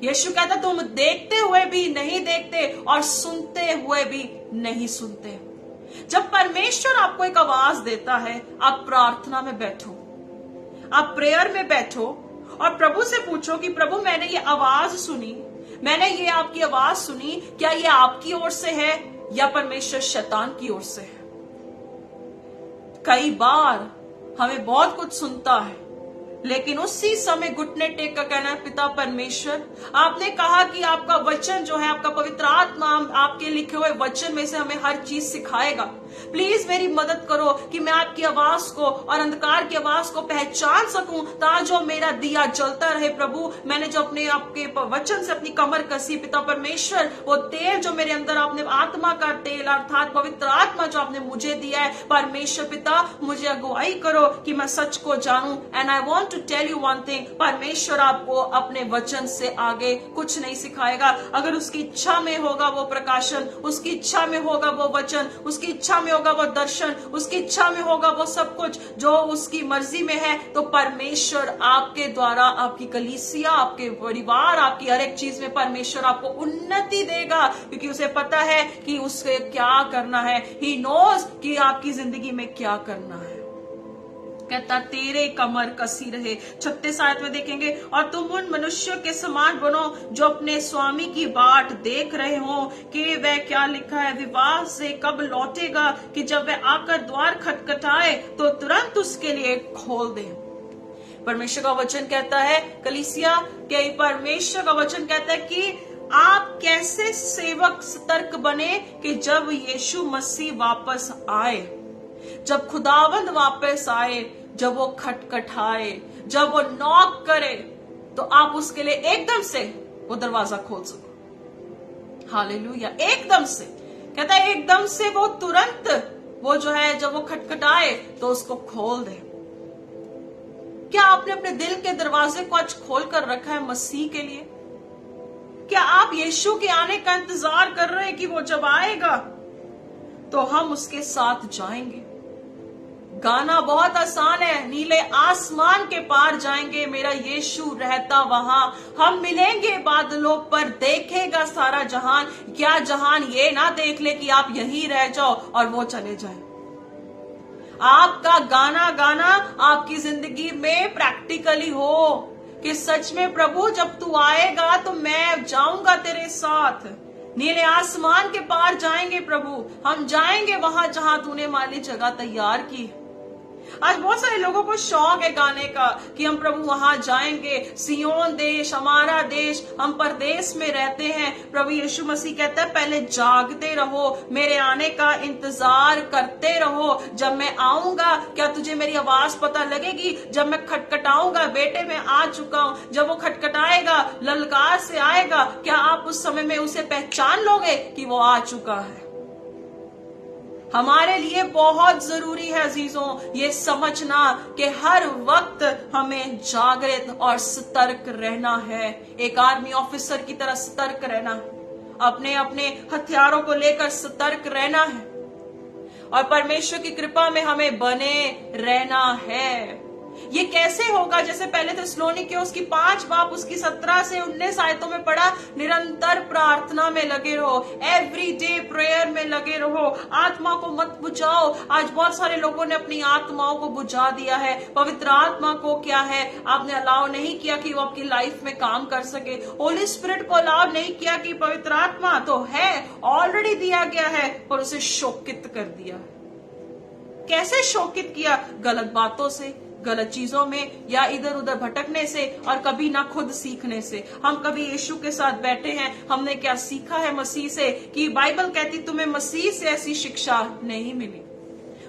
Speaker 1: यीशु कहता तुम देखते हुए भी नहीं देखते और सुनते हुए भी नहीं सुनते। जब परमेश्वर आपको एक आवाज देता है, आप प्रार्थना में बैठो, आप प्रेयर में बैठो और प्रभु से पूछो कि प्रभु मैंने ये आवाज सुनी, मैंने ये आपकी आवाज सुनी, क्या ये आपकी ओर से है या परमेश्वर शैतान की ओर से है? कई बार हमें बहुत कुछ सुनता है, लेकिन उसी समय घुटने टेक कर कहना है पिता परमेश्वर, आपने कहा कि आपका वचन जो है, आपका पवित्र आत्मा आपके लिखे हुए वचन में से हमें हर चीज सिखाएगा। प्लीज मेरी मदद करो कि मैं आपकी आवाज को और अंधकार की आवाज को पहचान सकूं, ताकि जो मेरा दिया जलता रहे। प्रभु मैंने जो अपने आपके वचन से अपनी कमर कसी, पिता परमेश्वर वो तेल जो मेरे अंदर आपने, आत्मा का तेल अर्थात पवित्र आत्मा जो आपने मुझे दिया है, परमेश्वर पिता मुझे अगुवाई करो कि मैं सच को जानूं। And I want to tell you one thing, परमेश्वर आपको अपने वचन से आगे कुछ नहीं सिखाएगा। अगर उसकी इच्छा में होगा वो प्रकाशन, उसकी इच्छा में होगा वो वचन, उसकी इच्छा में होगा वो दर्शन, उसकी इच्छा में होगा वो सब कुछ जो उसकी मर्जी में है, तो परमेश्वर आपके द्वारा आपकी कलीसिया, आपके परिवार, आपकी हर एक चीज में परमेश्वर आपको उन्नति देगा, क्योंकि उसे पता है कि उससे क्या करना है। ही नोज कि आपकी जिंदगी में क्या करना है। कहता तेरे कमर कसी रहे। 36 आयत में देखेंगे, और तुम उन मनुष्यों के समान बनो जो अपने स्वामी की बाट देख रहे हो कि वह क्या लिखा है, विवाह से कब लौटेगा, कि जब वह आकर द्वार खटखटाए तो तुरंत उसके लिए खोल दे। परमेश्वर का वचन कहता है कलीसिया के, परमेश्वर का वचन कहता है कि आप कैसे सेवक सतर्क बने कि जब यीशु मसीह वापस आए, जब खुदावंद वापस आए, जब वो खटखटाए, जब वो नॉक करे, तो आप उसके लिए एकदम से वो दरवाजा खोल सको। हालेलुया। एकदम से कहता है, एकदम से वो तुरंत वो जो है जब वो खटखटाए तो उसको खोल दे। क्या आपने अपने दिल के दरवाजे को आज खोल कर रखा है मसीह के लिए? क्या आप यीशु के आने का इंतजार कर रहे हैं कि वो जब आएगा तो हम उसके साथ जाएंगे? गाना बहुत आसान है, नीले आसमान के पार जाएंगे, मेरा यीशु रहता वहां, हम मिलेंगे बादलों पर, देखेगा सारा जहान। क्या जहान ये ना देख ले कि आप यहीं रह जाओ और वो चले जाए? आपका गाना गाना आपकी जिंदगी में प्रैक्टिकली हो कि सच में प्रभु जब तू आएगा तो मैं जाऊंगा तेरे साथ, नीले आसमान के पार जाएंगे प्रभु, हम जाएंगे वहां जहां तूने हमारी जगह तैयार की। आज बहुत सारे लोगों को शौक है गाने का कि हम प्रभु वहां जाएंगे, सियोन देश हमारा देश, हम परदेश में रहते हैं। प्रभु यीशु मसीह कहता है पहले जागते रहो, मेरे आने का इंतजार करते रहो। जब मैं आऊंगा क्या तुझे मेरी आवाज पता लगेगी? जब मैं खटखटाऊंगा, बेटे मैं आ चुका हूं, जब वो खटखटाएगा, ललकार से आएगा, क्या आप उस समय में उसे पहचान लोगे कि वो आ चुका है? हमारे लिए बहुत जरूरी है अजीजों ये समझना कि हर वक्त हमें जागृत और सतर्क रहना है, एक आर्मी ऑफिसर की तरह सतर्क रहना है, अपने अपने हथियारों को लेकर सतर्क रहना है और परमेश्वर की कृपा में हमें बने रहना है। ये कैसे होगा? जैसे पहले थिस्सलुनीकियों उसकी 5 बाब उसकी 17 से 19 आयतों में पढ़ा, निरंतर प्रार्थना में लगे रहो, एवरी डे प्रेयर में लगे रहो, आत्मा को मत बुझाओ। आज बहुत सारे लोगों ने अपनी आत्माओं को बुझा दिया है। पवित्र आत्मा को क्या है, आपने अलाउ नहीं किया कि वो आपकी लाइफ में काम कर सके। होली स्पिरिट को अलाउ नहीं किया कि पवित्र आत्मा तो है, ऑलरेडी दिया गया है, पर उसे शोकित कर दिया। कैसे शोकित किया? गलत बातों से, गलत चीजों में, या इधर उधर भटकने से, और कभी ना खुद सीखने से। हम कभी यीशु के साथ बैठे हैं, हमने क्या सीखा है मसीह से? कि बाइबल कहती तुम्हें मसीह से ऐसी शिक्षा नहीं मिली।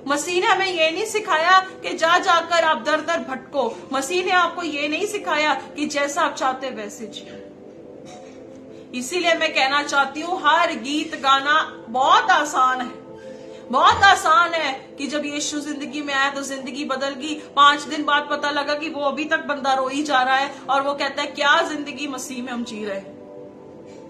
Speaker 1: मसीह ने हमें ये नहीं सिखाया कि जा जाकर आप दर दर भटको। मसीह ने आपको ये नहीं सिखाया कि जैसा आप चाहते वैसे जियो। इसीलिए मैं कहना चाहती हूँ, हर गीत गाना बहुत आसान है, बहुत आसान है कि जब यीशु जिंदगी में आया तो जिंदगी बदल गई। 5 दिन बाद पता लगा कि वो अभी तक बंदा रो ही जा रहा है, और वो कहता है क्या जिंदगी मसीह में हम जी रहे हैं।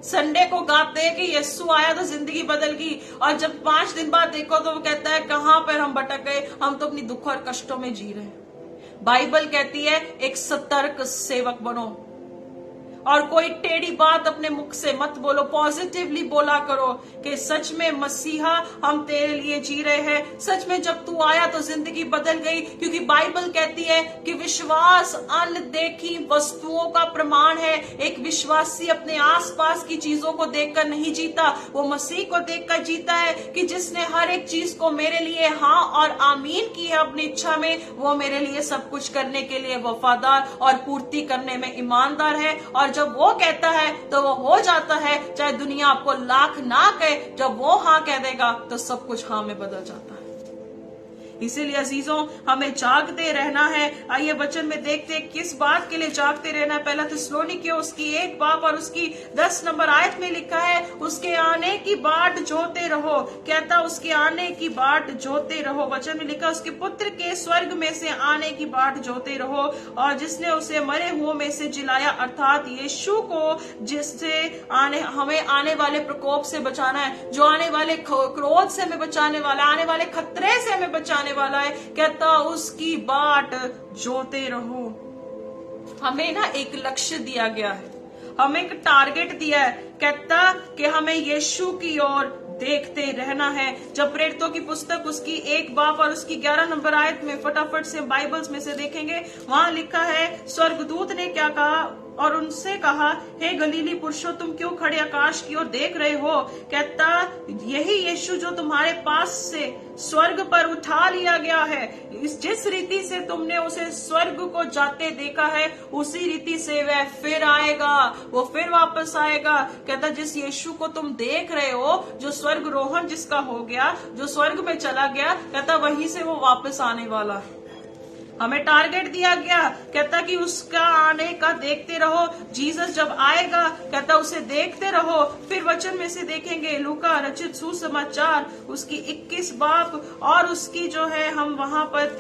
Speaker 1: संडे को गाते हैं कि यीशु आया तो जिंदगी बदल गई, और जब 5 दिन बाद देखो तो वो कहता है कहां पर हम भटक गए, हम तो अपनी दुख और कष्टों में जी रहे हैं। बाइबल कहती है एक सतर्क सेवक बनो, और कोई टेढ़ी बात अपने मुख से मत बोलो, पॉजिटिवली बोला करो कि सच में मसीहा हम तेरे लिए जी रहे हैं। सच में जब तू आया तो जिंदगी बदल गई, क्योंकि बाइबल कहती है कि विश्वास अनदेखी वस्तुओं का प्रमाण है। एक विश्वासी अपने आसपास की चीजों को देखकर नहीं जीता, वो मसीह को देखकर जीता है कि जिसने हर एक चीज को मेरे लिए हाँ और आमीन की है अपनी इच्छा में, वो मेरे लिए सब कुछ करने के लिए वफादार और पूर्ति करने में ईमानदार है। और जब वो कहता है तो वो हो जाता है, चाहे दुनिया आपको लाख ना कहे। जब वो हाँ कह देगा तो सब कुछ हाँ में बदल जाता है। इसीलिए अजीजों, हमें जागते रहना है। आइए वचन में देखते हैं किस बात के लिए जागते रहना है। पहला थिस्सलुनीकियों उसकी 1 बाब और उसकी 10 नंबर आयत में लिखा है, उसके आने की बाट जोते रहो। कहता उसके आने की बाट जोते रहो। वचन में लिखा उसके पुत्र के स्वर्ग में से आने की बाट जोते रहो, और जिसने उसे मरे हुओं में से जिलाया, अर्थात यीशु को, जिससे हमें आने वाले प्रकोप से बचाना है, जो आने वाले क्रोध से हमें बचाने वाला, आने वाले खतरे से हमें बचाने वाला है। कहता उसकी बाट जोते रहो। हमें ना एक लक्ष्य दिया गया है, हमें एक टारगेट दिया है। कहता कि हमें यीशु की ओर देखते रहना है। जब प्रेरितों की पुस्तक उसकी 1 बाब और उसकी 11 नंबर आयत में फटाफट से बाइबल्स में से देखेंगे, वहां लिखा है, स्वर्गदूत ने क्या कहा, और उनसे कहा, हे गलीली पुरुषों, तुम क्यों खड़े आकाश की ओर देख रहे हो? कहता यही यीशु जो तुम्हारे पास से स्वर्ग पर उठा लिया गया है, जिस रीति से तुमने उसे स्वर्ग को जाते देखा है, उसी रीति से वह फिर आएगा, वो फिर वापस आएगा। कहता जिस यीशु को तुम देख रहे हो, जो स्वर्ग रोहन जिसका हो गया, जो स्वर्ग में चला गया, कहता वहीं से वो वापस आने वाला है। हमें टारगेट दिया गया, कहता कि उसका आने का देखते रहो। जीसस जब आएगा, कहता उसे देखते रहो। फिर वचन में से देखेंगे लूका रचित सुसमाचार उसकी 21 बाब और उसकी जो है हम वहां पर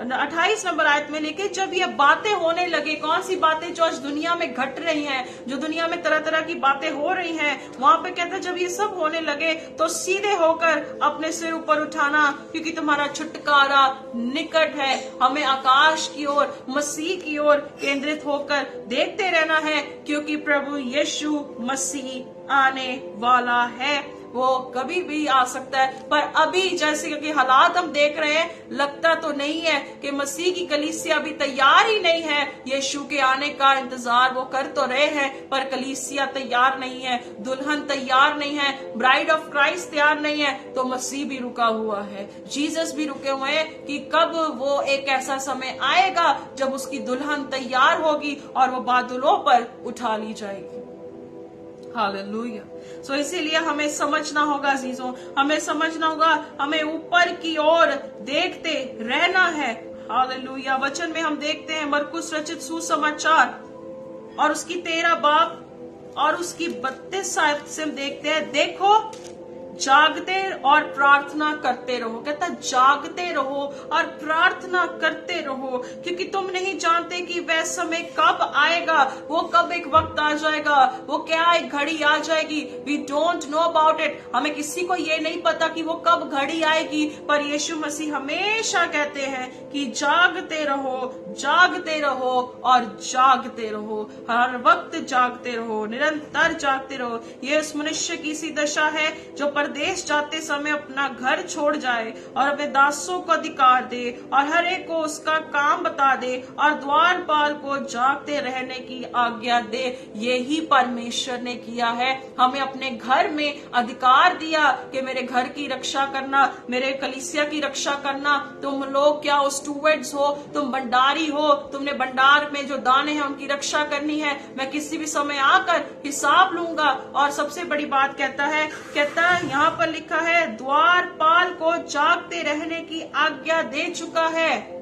Speaker 1: 28 नंबर आयत में लिखे, जब ये बातें होने लगे, कौन सी बातें जो आज दुनिया में घट रही हैं, जो दुनिया में तरह तरह की बातें हो रही हैं, वहां पे कहता है जब ये सब होने लगे तो सीधे होकर अपने सिर ऊपर उठाना, क्योंकि तुम्हारा छुटकारा निकट है। हमें आकाश की ओर, मसीह की ओर केंद्रित होकर देखते रहना है, क्योंकि प्रभु यीशु मसीह आने वाला है। वो कभी भी आ सकता है, पर अभी जैसे कि हालात हम देख रहे हैं, लगता तो नहीं है कि मसीह की कलीसिया अभी तैयार ही नहीं है। यीशु के आने का इंतजार वो कर तो रहे हैं, पर कलीसिया तैयार नहीं है, दुल्हन तैयार नहीं है, ब्राइड ऑफ क्राइस्ट तैयार नहीं है, तो मसीह भी रुका हुआ है, जीसस भी रुके हुए हैं कि कब वो एक ऐसा समय आएगा जब उसकी दुल्हन तैयार होगी और वो बादलों पर उठा ली जाएगी। हालेलुया। सो इसीलिए हमें समझना होगा अजीजों, हमें समझना होगा, हमें ऊपर की ओर देखते रहना है। हालेलुया। वचन में हम देखते हैं मरकुस रचित सुसमाचार और उसकी 13 बाब और उसकी 32 आयत से हम देखते हैं, देखो जागते और प्रार्थना करते रहो। कहता जागते रहो और प्रार्थना करते रहो, क्योंकि तुम नहीं जानते कि वह समय कब आएगा, वो कब एक वक्त आ जाएगा, वो क्या एक घड़ी आ जाएगी। We don't know about it. हमें किसी को ये नहीं पता कि वो कब घड़ी आएगी, पर यीशु मसीह हमेशा कहते हैं कि जागते रहो और जागते रहो, हर वक्त जागते रहो, निरंतर जागते रहो। ये उस मनुष्य की सी दशा है जो परदेश जाते समय अपना घर छोड़ जाए और अपने दासों को अधिकार दे और हर एक को उसका काम बता दे और द्वारपाल को जागते रहने की आज्ञा दे। यही परमेश्वर ने किया है। हमें अपने घर में अधिकार दिया कि मेरे घर की रक्षा करना, मेरे कलीसिया की रक्षा करना। तुम लोग क्या हो, स्टूवर्ड्स हो, तुम भंडारी हो, तुमने भंडार में जो दाने हैं उनकी रक्षा करनी है। मैं किसी भी समय आकर हिसाब लूंगा। और सबसे बड़ी बात कहता है यहाँ पर लिखा है द्वारपाल को जागते रहने की आज्ञा दे चुका है।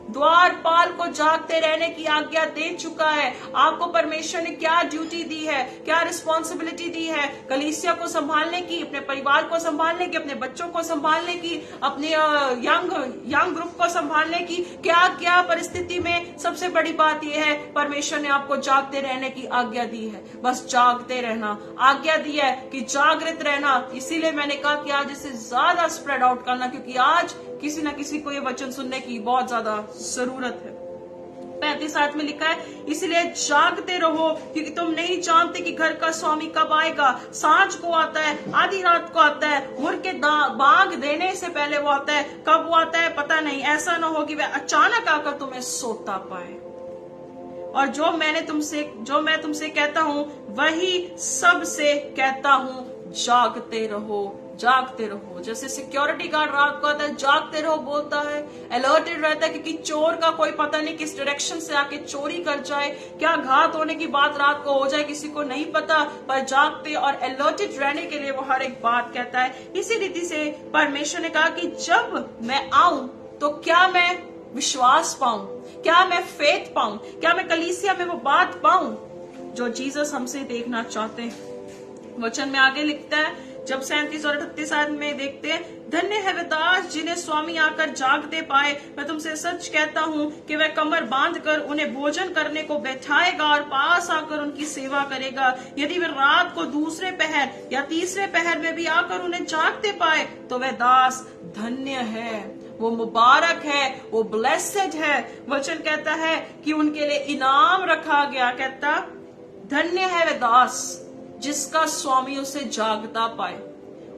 Speaker 1: द्वारपाल को जागते रहने की आज्ञा दे चुका है। आपको परमेश्वर ने क्या ड्यूटी दी है, क्या रिस्पॉन्सिबिलिटी दी है? कलीसिया को संभालने की, अपने परिवार को संभालने की, अपने बच्चों को संभालने की, अपने यंग ग्रुप को संभालने की। क्या क्या परिस्थिति में सबसे बड़ी बात यह है, परमेश्वर ने आपको जागते रहने की आज्ञा दी है। बस जागते रहना आज्ञा दी है कि जागृत रहना। इसीलिए मैंने कहा कि आज इसे ज्यादा स्प्रेड आउट करना, क्योंकि आज किसी न किसी को ये वचन सुनने की बहुत ज्यादा जरूरत है। 35 में लिखा है इसलिए जागते रहो, क्योंकि तुम नहीं जानते कि घर का स्वामी कब आएगा। सांझ को आता है, आधी रात को आता है, मुर्ग के बांग देने से पहले वो आता है। कब वो आता है पता नहीं। ऐसा ना हो कि वह अचानक आकर तुम्हें सोता पाए। और जो मैं तुमसे कहता हूँ वही सबसे कहता हूँ, जागते रहो। जैसे सिक्योरिटी गार्ड रात को आता है, जागते रहो बोलता है, अलर्टेड रहता है, क्योंकि चोर का कोई पता नहीं किस डायरेक्शन से आके चोरी कर जाए, क्या घात होने की बात रात को हो जाए, किसी को नहीं पता। पर जागते और अलर्टेड रहने के लिए वो हर एक बात कहता है। इसी रीति से परमेश्वर ने कहा कि जब मैं आऊं तो क्या मैं विश्वास पाऊं, क्या मैं फेथ पाऊं, क्या मैं कलीसिया में वो बात पाऊं जो जीसस हमसे देखना चाहते हैं। वचन में आगे लिखता है, जब 37 और 38 में देखते हैं, धन्य है वे दास जिन्हें स्वामी आकर जागते पाए। मैं तुमसे सच कहता हूँ कि वह कमर बांधकर उन्हें भोजन करने को बैठाएगा और पास आकर उनकी सेवा करेगा। यदि वे रात को दूसरे पहर या तीसरे पहर में भी आकर उन्हें जागते पाए तो वह दास धन्य है, वो मुबारक है, वो ब्लेसेड है। वचन कहता है कि उनके लिए इनाम रखा गया। कहता धन्य है वे दास जिसका स्वामी उसे जागता पाए।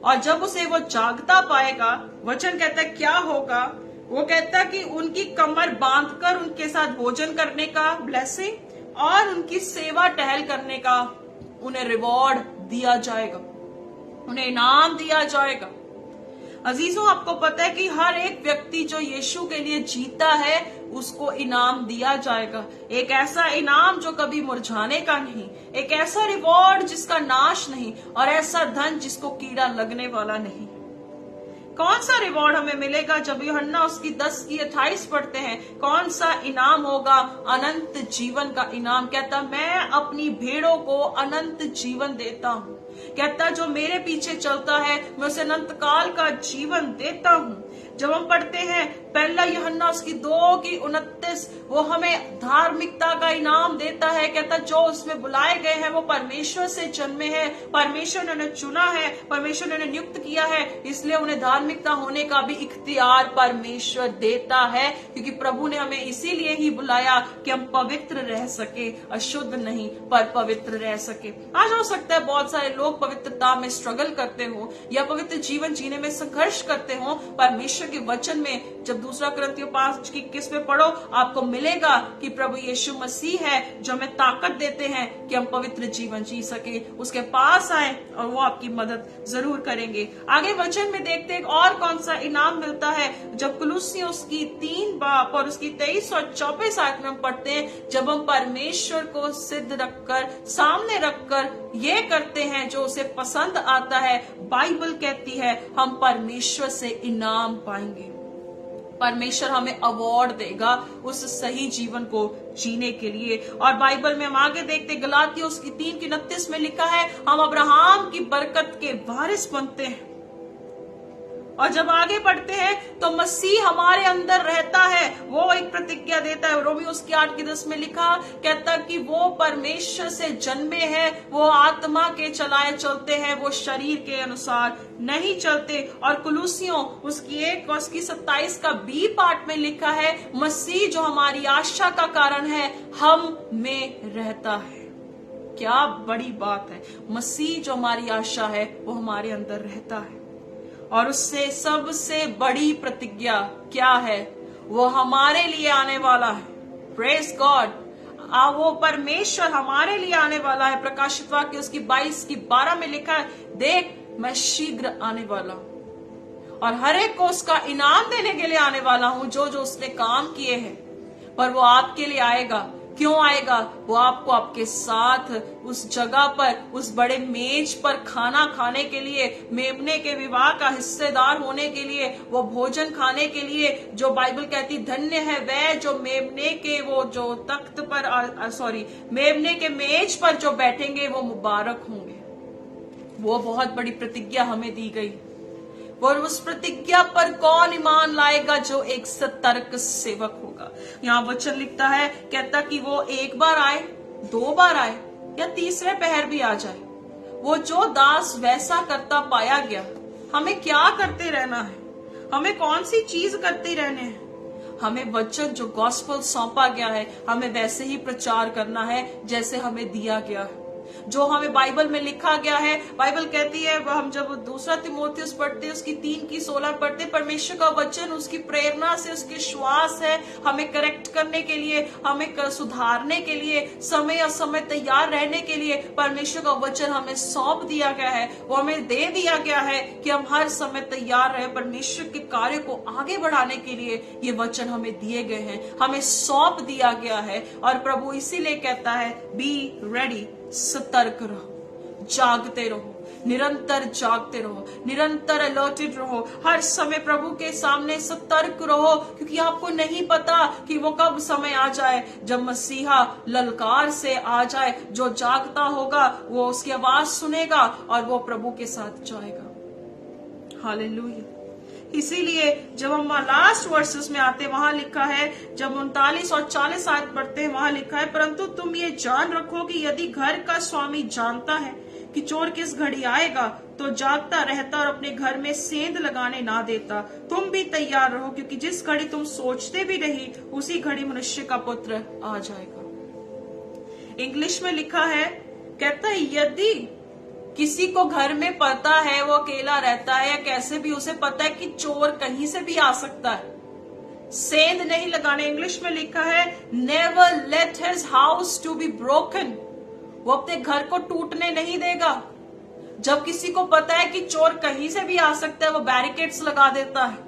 Speaker 1: और जब उसे वो जागता पाएगा, वचन कहता है क्या होगा। वो कहता कि उनकी कमर बांधकर उनके साथ भोजन करने का ब्लेसिंग और उनकी सेवा टहल करने का उन्हें रिवॉर्ड दिया जाएगा, उन्हें इनाम दिया जाएगा। अजीजों, आपको पता है कि हर एक व्यक्ति जो यीशु के लिए जीता है उसको इनाम दिया जाएगा। एक ऐसा इनाम जो कभी मुरझाने का नहीं, एक ऐसा रिवॉर्ड जिसका नाश नहीं, और ऐसा धन जिसको कीड़ा लगने वाला नहीं। कौन सा रिवॉर्ड हमें मिलेगा? जब यूहन्ना उसकी 10:28 पढ़ते हैं, कौन सा इनाम होगा? अनंत जीवन का इनाम। कहता मैं अपनी भेड़ों को अनंत जीवन देता हूँ। कहता जो मेरे पीछे चलता है मैं उसे अनंत काल का जीवन देता हूँ। जब हम पढ़ते हैं 1 यूहन्ना उसकी 2:29, वो हमें धार्मिकता का इनाम देता है। कहता जो उसमें बुलाए गए हैं वो परमेश्वर से जन्मे हैं, परमेश्वर ने उन्हें चुना है, परमेश्वर ने उन्हें नियुक्त किया है, इसलिए उन्हें धार्मिकता होने का भी इख्तियार परमेश्वर देता है। क्योंकि प्रभु ने हमें इसीलिए ही बुलाया कि हम पवित्र रह सके, अशुद्ध नहीं पर पवित्र रह सके। आज हो सकता है बहुत सारे लोग पवित्रता में स्ट्रगल करते हो या पवित्र जीवन जीने में संघर्ष करते हो। परमेश्वर के वचन में जब 2 कुरिन्थियों 5:21 में पढ़ो, आपको मिलेगा कि प्रभु यीशु मसीह है जो हमें ताकत देते हैं कि हम पवित्र जीवन जी सके। उसके पास आए और वो आपकी मदद जरूर करेंगे। आगे वचन में देखते हैं और कौन सा इनाम मिलता है। जब कुलुस्सियों उसकी 3 बाब और उसकी 23 और 24 आयत में हम पढ़ते हैं, जब हम परमेश्वर को सिद्ध रखकर, सामने रखकर ये करते हैं जो उसे पसंद आता है, बाइबल कहती है हम परमेश्वर से इनाम पाएंगे। परमेश्वर हमें अवार्ड देगा उस सही जीवन को जीने के लिए। और बाइबल में हम आगे देखते, गलातियों उसकी 3:29 में लिखा है हम अब्राहम की बरकत के वारिस बनते हैं। और जब आगे बढ़ते हैं तो मसीह हमारे अंदर रहता है, वो एक प्रतिज्ञा देता है। रोमियो उसकी 8:10 में लिखा, कहता कि वो परमेश्वर से जन्मे हैं, वो आत्मा के चलाए चलते हैं, वो शरीर के अनुसार नहीं चलते। और कुलूसियों उसकी 1 और उसकी 27 का बी पार्ट में लिखा है, मसीह जो हमारी आशा का कारण है, हम में रहता है। क्या बड़ी बात है, मसीह जो हमारी आशा है वो हमारे अंदर रहता है। और उससे सबसे बड़ी प्रतिज्ञा क्या है, वो हमारे लिए आने वाला है। प्रेज गॉड, वो परमेश्वर हमारे लिए आने वाला है। प्रकाशित वाक्य उसकी 22:12 में लिखा है, देख मैं शीघ्र आने वाला हूं और हर एक को उसका इनाम देने के लिए आने वाला हूं जो जो उसने काम किए हैं। पर वो आपके लिए आएगा। क्यों आएगा? वो आपको आपके साथ उस जगह पर, उस बड़े मेज पर खाना खाने के लिए, मेमने के विवाह का हिस्सेदार होने के लिए, वो भोजन खाने के लिए, जो बाइबल कहती धन्य है वह जो मेमने के वो जो तख्त पर मेमने के मेज पर जो बैठेंगे वो मुबारक होंगे। वो बहुत बड़ी प्रतिज्ञा हमें दी गई। और उस प्रतिज्ञा पर कौन ईमान लाएगा? जो एक सतर्क सेवक होगा। यहाँ वचन लिखता है, कहता कि वो एक बार आए, 2 बार आए या तीसरे पहर भी आ जाए, वो जो दास वैसा करता पाया गया। हमें क्या करते रहना है? हमें कौन सी चीज करते रहने हैं? हमें वचन जो गॉस्पेल सौंपा गया है, हमें वैसे ही प्रचार करना है जैसे हमें दिया गया है, जो हमें बाइबल में लिखा गया है। बाइबल कहती है, हम जब 2 तिमोथियुस पढ़ते, उसकी 3:16 पढ़ते, परमेश्वर का वचन उसकी प्रेरणा से, उसके श्वास है हमें करेक्ट करने के लिए, हमें सुधारने के लिए, समय असमय तैयार रहने के लिए परमेश्वर का वचन हमें सौंप दिया गया है। वो हमें दे दिया गया है कि हम हर समय तैयार रहे परमेश्वर के कार्य को आगे बढ़ाने के लिए। ये वचन हमें दिए गए हैं, हमें सौंप दिया गया है। और प्रभु इसीलिए कहता है, बी रेडी, सतर्क रहो, जागते रहो, निरंतर जागते रहो, निरंतर अलर्टेड रहो, हर समय प्रभु के सामने सतर्क रहो, क्योंकि आपको नहीं पता कि वो कब समय आ जाए जब मसीहा ललकार से आ जाए। जो जागता होगा वो उसकी आवाज सुनेगा और वो प्रभु के साथ जाएगा। हालेलुया। इसीलिए जब हम लास्ट वर्सेस में आते, वहां लिखा है, जब 39 और 40 आयत पढ़ते हैं, वहां लिखा है, परंतु तुम ये जान रखो कि यदि घर का स्वामी जानता है कि चोर किस घड़ी आएगा, तो जागता रहता और अपने घर में सेंध लगाने ना देता। तुम भी तैयार रहो, क्योंकि जिस घड़ी तुम सोचते भी नहीं, उसी घड़ी मनुष्य का पुत्र आ जाएगा। इंग्लिश में लिखा है, कहता है, यदि किसी को घर में पता है, वो अकेला रहता है या कैसे भी, उसे पता है कि चोर कहीं से भी आ सकता है, सेंध नहीं लगाने। इंग्लिश में लिखा है, never let his house to be broken. वो अपने घर को टूटने नहीं देगा। जब किसी को पता है कि चोर कहीं से भी आ सकता है, वो बैरिकेड्स लगा देता है,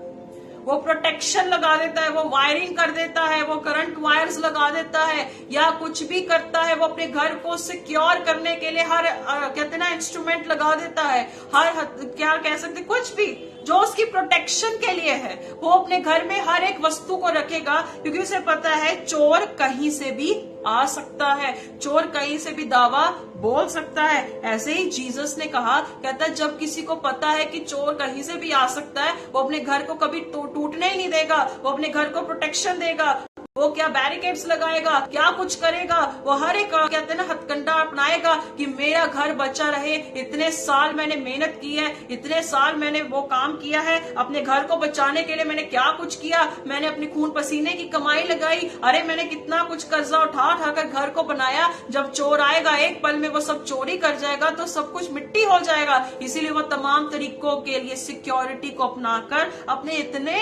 Speaker 1: वो प्रोटेक्शन लगा देता है, वो वायरिंग कर देता है, वो करंट वायर्स लगा देता है, या कुछ भी करता है। वो अपने घर को सिक्योर करने के लिए हर कहते ना इंस्ट्रूमेंट लगा देता है, हर क्या कह सकते, कुछ भी जो उसकी प्रोटेक्शन के लिए है, वो अपने घर में हर एक वस्तु को रखेगा, क्योंकि उसे पता है चोर कहीं से भी आ सकता है, चोर कहीं से भी दावा बोल सकता है। ऐसे ही जीसस ने कहा, कहता है, जब किसी को पता है कि चोर कहीं से भी आ सकता है, वो अपने घर को कभी टूटने ही नहीं देगा, वो अपने घर को प्रोटेक्शन देगा। वो क्या बैरिकेड्स लगाएगा, क्या कुछ करेगा, वो हर एक कहते हैं ना हथकंडा अपनाएगा कि मेरा घर बचा रहे। इतने साल मैंने मेहनत की है, इतने साल मैंने वो काम किया है, अपने घर को बचाने के लिए मैंने क्या कुछ किया, मैंने अपनी खून पसीने की कमाई लगाई, अरे मैंने कितना कुछ कर्जा उठा उठाकर घर को बनाया। जब चोर आएगा एक पल में वो सब चोरी कर जाएगा, तो सब कुछ मिट्टी हो जाएगा। इसीलिए वो तमाम तरीकों के लिए सिक्योरिटी को अपनाकर अपने इतने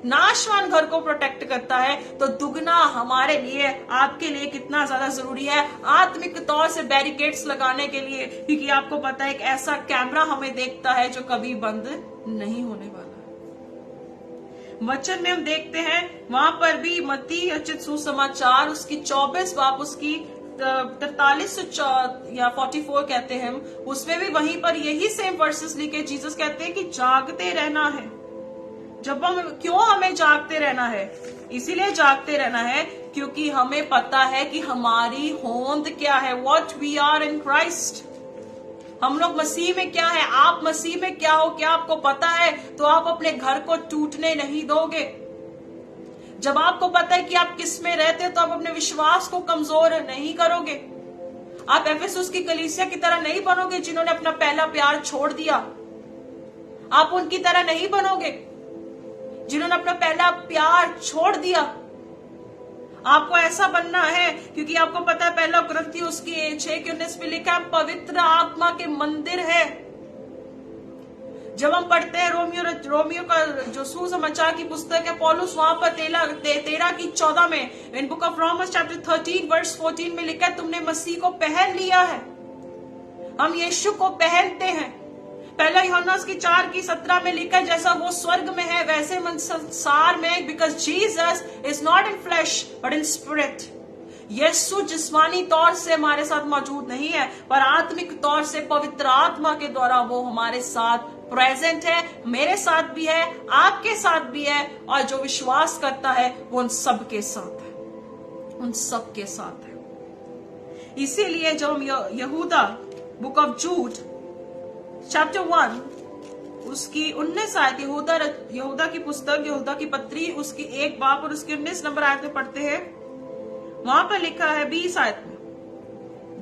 Speaker 1: नाशवान घर को प्रोटेक्ट करता है। तो दुगना हमारे लिए, आपके लिए कितना ज्यादा जरूरी है आत्मिक तौर से बैरिकेड्स लगाने के लिए, क्योंकि आपको पता है एक ऐसा कैमरा हमें देखता है जो कभी बंद नहीं होने वाला है। वचन में हम देखते हैं, वहां पर भी मत्ती रचित सुसमाचार उसकी 24 बाब उसकी 43 या 44 कहते हैं हम, उसमें भी वहीं पर यही सेम वर्सेस लिखे। जीसस कहते हैं कि जागते रहना है। जब हम क्यों हमें जागते रहना है? इसीलिए जागते रहना है क्योंकि हमें पता है कि हमारी होंद क्या है, what we are in Christ. हम लोग मसीह में क्या है, आप मसीह में क्या हो, क्या आपको पता है? तो आप अपने घर को टूटने नहीं दोगे। जब आपको पता है कि आप किस में रहते हो, तो आप अपने विश्वास को कमजोर नहीं करोगे। आप एफेसुस की कलीसिया की तरह नहीं बनोगे जिन्होंने अपना पहला प्यार छोड़ दिया। आप उनकी तरह नहीं बनोगे जिन्होंने अपना पहला प्यार छोड़ दिया। आपको ऐसा बनना है, क्योंकि आपको पता है पहला कुरिन्थियों उसकी 6:19 में लिखा है, पवित्र आत्मा के मंदिर है। जब हम पढ़ते हैं रोमियो का जो सुसमाचार की पुस्तक है, पौलुस वहां पर 13:14 में in book of Romans chapter 13 verse 14 में लिखा है, तुमने मसीह को पहन लिया है। हम यीशु को पहनते हैं। पहला यूहन्ना की 4:17 में लिखा है, जैसा वो स्वर्ग में है वैसे मन संसार में, because Jesus is not in flesh but in spirit. यीशु जिस्मानी तौर से हमारे साथ मौजूद नहीं है, पर आत्मिक तौर से पवित्र आत्मा के द्वारा वो हमारे साथ प्रेजेंट है। मेरे साथ भी है, आपके साथ भी है, और जो विश्वास करता है वो उन सब के साथ है, उन सब के साथ है। इसीलिए जो हम यहूदा बुक ऑफ जूड चैप्टर 1 उसकी 19 आयत, यहूदा की पुस्तक, यहूदा की पत्री उसकी 1 बाब और उसकी 19 नंबर आयत में पढ़ते हैं। वहां पर लिखा है 20 आयत में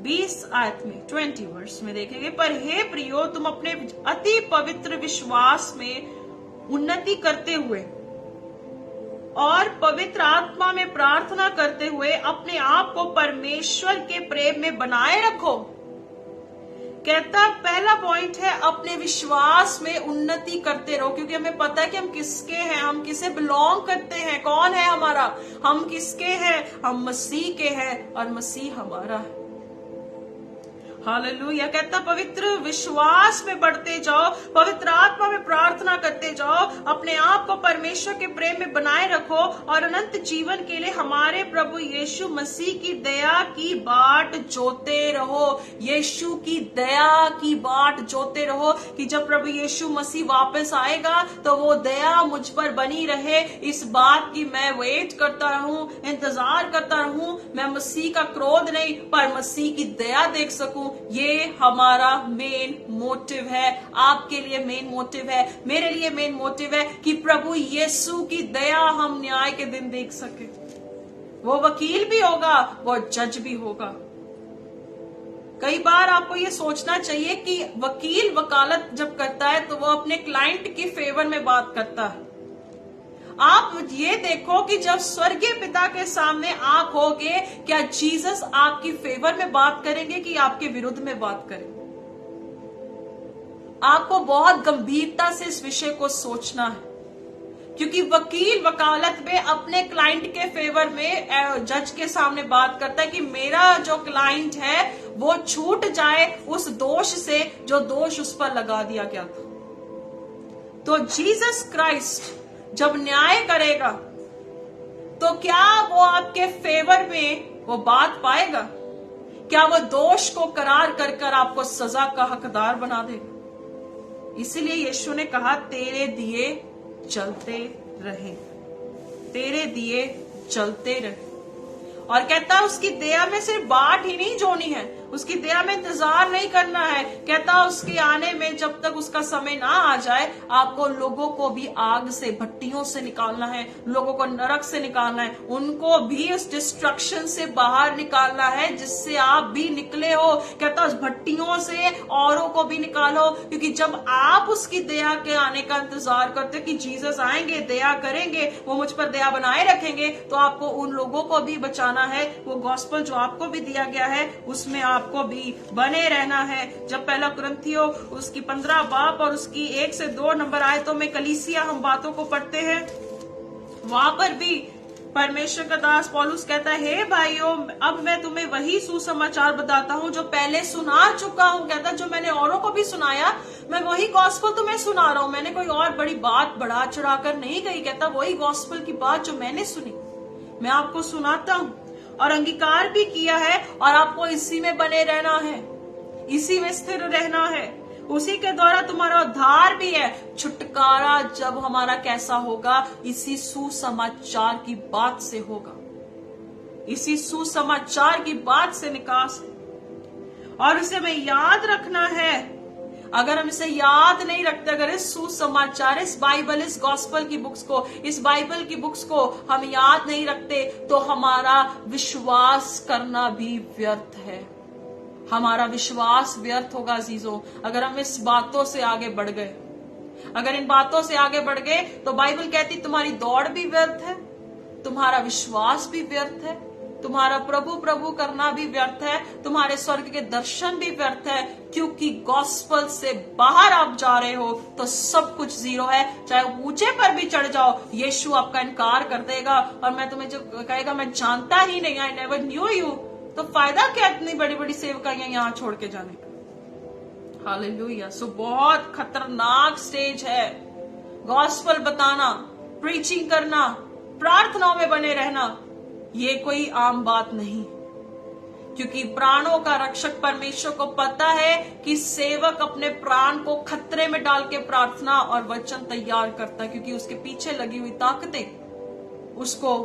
Speaker 1: 20 वर्ष में देखेंगे, पर हे प्रियो, तुम अपने अति पवित्र विश्वास में उन्नति करते हुए और पवित्र आत्मा में प्रार्थना करते हुए अपने आप को परमेश्वर के प्रेम में बनाए रखो। कहता पहला पॉइंट है अपने विश्वास में उन्नति करते रहो, क्योंकि हमें पता है कि हम किसके हैं, हम किसे बिलोंग करते हैं, कौन है हमारा, हम किसके हैं, हम मसीह के हैं और मसीह हमारा है। हालेलुया। कहता पवित्र विश्वास में बढ़ते जाओ, पवित्र आत्मा में प्रार्थना करते जाओ, अपने आप को परमेश्वर के प्रेम में बनाए रखो और अनंत जीवन के लिए हमारे प्रभु यीशु मसीह की दया की बाट जोते रहो। यीशु की दया की बाट जोते रहो कि जब प्रभु यीशु मसीह वापस आएगा तो वो दया मुझ पर बनी रहे। इस बात की मैं वेट करता रहूं, इंतजार करता रहूं। मैं मसीह का क्रोध नहीं पर मसीह की दया देख सकूं। ये हमारा मेन मोटिव है। आपके लिए मेन मोटिव है, मेरे लिए मेन मोटिव है कि प्रभु यीशु की दया हम न्याय के दिन देख सके। वो वकील भी होगा, वो जज भी होगा। कई बार आपको ये सोचना चाहिए कि वकील वकालत जब करता है तो वो अपने क्लाइंट की फेवर में बात करता है। आप ये देखो कि जब स्वर्गीय पिता के सामने आप होगे, क्या जीसस आपकी फेवर में बात करेंगे कि आपके विरुद्ध में बात करेंगे? आपको बहुत गंभीरता से इस विषय को सोचना है, क्योंकि वकील वकालत में अपने क्लाइंट के फेवर में जज के सामने बात करता है कि मेरा जो क्लाइंट है वो छूट जाए उस दोष से जो दोष उस पर लगा दिया गया था। तो जीसस क्राइस्ट जब न्याय करेगा तो क्या वो आपके फेवर में वो बात पाएगा? क्या वो दोष को करार कर कर आपको सजा का हकदार बना देगा? इसीलिए यीशु ने कहा तेरे दिए चलते रहे, तेरे दिए चलते रहे। और कहता उसकी दया में सिर्फ बाट ही नहीं जोनी है, उसकी दया में इंतजार नहीं करना है। कहता उसके आने में जब तक उसका समय ना आ जाए, आपको लोगों को भी आग से, भट्टियों से निकालना है, लोगों को नरक से निकालना है, उनको भी उस डिस्ट्रक्शन से बाहर निकालना है जिससे आप भी निकले हो। कहता उस भट्टियों से औरों को भी निकालो, क्योंकि जब आप उसकी दया के आने का इंतजार करते हो कि जीसस आएंगे, दया करेंगे, वो मुझ पर दया बनाए रखेंगे, तो आपको उन लोगों को भी बचाना है। वो गॉस्पेल जो आपको भी दिया गया है उसमें आपको भी बने रहना है। जब पहला कुरिन्थियों उसकी 15 बाब और उसकी 1 से 2 नंबर आयतों में कलीसिया हम बातों को पढ़ते हैं, वहां पर भी परमेश्वर का दास पौलुस कहता है, हे भाइयों, अब मैं तुम्हें वही सुसमाचार बताता हूँ जो पहले सुना चुका हूँ। कहता जो मैंने औरों को भी सुनाया, मैं वही गॉस्पेल तुम्हें सुना रहा हूँ। मैंने कोई और बड़ी बात बढ़ा चढ़ा कर नहीं कही। कहता वही गॉस्पेल की बात जो मैंने सुनी मैं आपको सुनाता हूँ और अंगीकार भी किया है, और आपको इसी में बने रहना है, इसी में स्थिर रहना है। उसी के द्वारा तुम्हारा उद्धार भी है। छुटकारा जब हमारा कैसा होगा? इसी सुसमाचार की बात से होगा, इसी सुसमाचार की बात से निकास है। और उसे हमें याद रखना है। अगर हम इसे याद नहीं रखते, अगर इस सुसमाचार, इस बाइबल, इस गॉस्पल की बुक्स को, इस बाइबल की बुक्स को हम याद नहीं रखते, तो हमारा विश्वास करना भी व्यर्थ है। हमारा विश्वास व्यर्थ होगा अजीजों, अगर हम इस बातों से आगे बढ़ गए। अगर इन बातों से आगे बढ़ गए तो बाइबल कहती तुम्हारी दौड़ भी व्यर्थ है, तुम्हारा विश्वास भी व्यर्थ है, तुम्हारा प्रभु प्रभु करना भी व्यर्थ है, तुम्हारे स्वर्ग के दर्शन भी व्यर्थ है, क्योंकि गॉस्पल से बाहर आप जा रहे हो तो सब कुछ जीरो है। चाहे ऊंचे पर भी चढ़ जाओ, यीशु आपका इनकार कर देगा और मैं तुम्हें जो कहेगा मैं जानता ही नहीं, आई नेवर न्यू यू, तो फायदा क्या इतनी बड़ी बड़ी सेवकाइयां यहाँ छोड़ के जाने का। हालेलुया। सो बहुत खतरनाक स्टेज है गॉस्पल बताना, प्रीचिंग करना, प्रार्थनाओं में बने रहना। ये कोई आम बात नहीं, क्योंकि प्राणों का रक्षक परमेश्वर को पता है कि सेवक अपने प्राण को खतरे में डाल के प्रार्थना और वचन तैयार करता है, क्योंकि उसके पीछे लगी हुई ताकतें उसको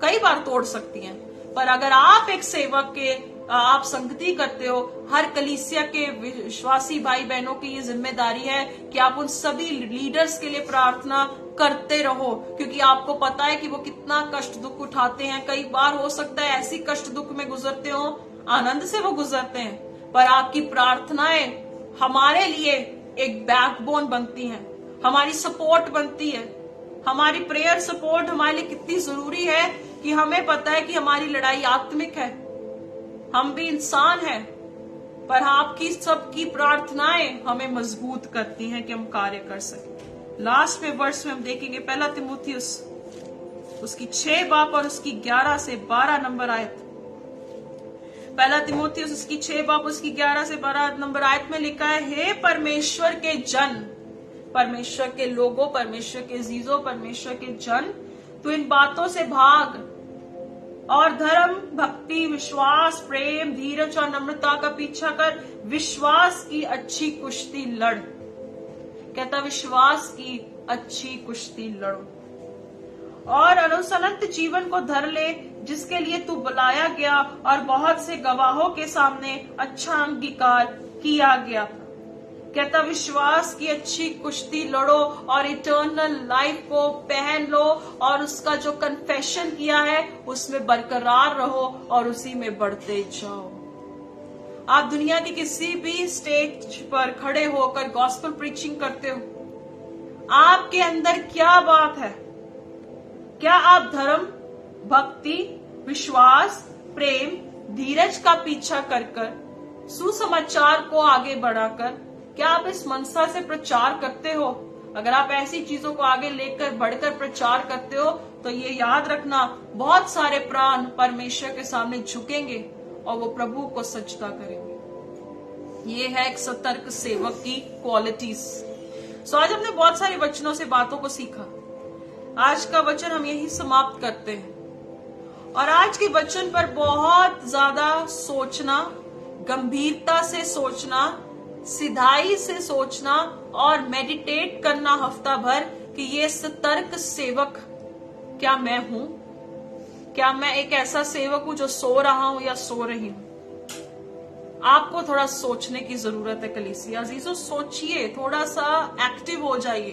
Speaker 1: कई बार तोड़ सकती हैं। पर अगर आप एक सेवक के आप संगति करते हो, हर कलीसिया के विश्वासी भाई बहनों की ये जिम्मेदारी है कि आप उन सभी लीडर्स के लिए प्रार्थना करते रहो, क्योंकि आपको पता है कि वो कितना कष्ट दुख उठाते हैं। कई बार हो सकता है ऐसी कष्ट दुख में गुजरते हो, आनंद से वो गुजरते हैं, पर आपकी प्रार्थनाएं हमारे लिए एक बैकबोन बनती हैं, हमारी सपोर्ट बनती है। हमारी प्रेयर सपोर्ट हमारे लिए कितनी जरूरी है कि हमें पता है कि हमारी लड़ाई आत्मिक है, हम भी इंसान हैं, पर आपकी सबकी प्रार्थनाएं हमें मजबूत करती हैं कि हम कार्य कर सकें। लास्ट में वर्ष में हम देखेंगे 1 तिमुथियुस उसकी 6 बाप और उसकी 11 से 12 नंबर आयत। 1 तिमुथियुस उसकी 6 बाप उसकी 11 से 12 नंबर आयत में लिखा है, हे परमेश्वर के जन, परमेश्वर के लोगों, परमेश्वर के जीजों, परमेश्वर के जन, तो इन बातों से भाग और धर्म, भक्ति, विश्वास, प्रेम, धीरज और नम्रता का पीछा कर, विश्वास की अच्छी कुश्ती लड़। कहता विश्वास की अच्छी कुश्ती लड़ो और अनुसनत जीवन को धर ले, जिसके लिए तू बुलाया गया और बहुत से गवाहों के सामने अच्छा अंगीकार किया गया था। कहता विश्वास की अच्छी कुश्ती लड़ो और इटर्नल लाइफ को पहन लो और उसका जो कन्फेशन किया है उसमें बरकरार रहो और उसी में बढ़ते जाओ। आप दुनिया के किसी भी स्टेज पर खड़े होकर गॉस्पेल प्रीचिंग करते हो, आपके अंदर क्या बात है? क्या आप धर्म, भक्ति, विश्वास, प्रेम, धीरज का पीछा कर सुसमाचार को आगे बढ़ाकर क्या आप इस मनसा से प्रचार करते हो? अगर आप ऐसी चीजों को आगे लेकर बढ़कर प्रचार करते हो तो ये याद रखना, बहुत सारे प्राण परमेश्वर के सामने झुकेंगे और वो प्रभु को सजदा करेंगे। ये है एक सतर्क सेवक की क्वालिटीज। सो आज हमने बहुत सारे वचनों से बातों को सीखा। आज का वचन हम यही समाप्त करते हैं और आज के वचन पर बहुत ज्यादा सोचना, गंभीरता से सोचना, सिधाई से सोचना और मेडिटेट करना हफ्ता भर कि ये सतर्क सेवक क्या मैं हूं? क्या मैं एक ऐसा सेवक हूं जो सो रहा हूं या सो रही हूं? आपको थोड़ा सोचने की जरूरत है कलीसिया। अजीजों सोचिए, थोड़ा सा एक्टिव हो जाइए।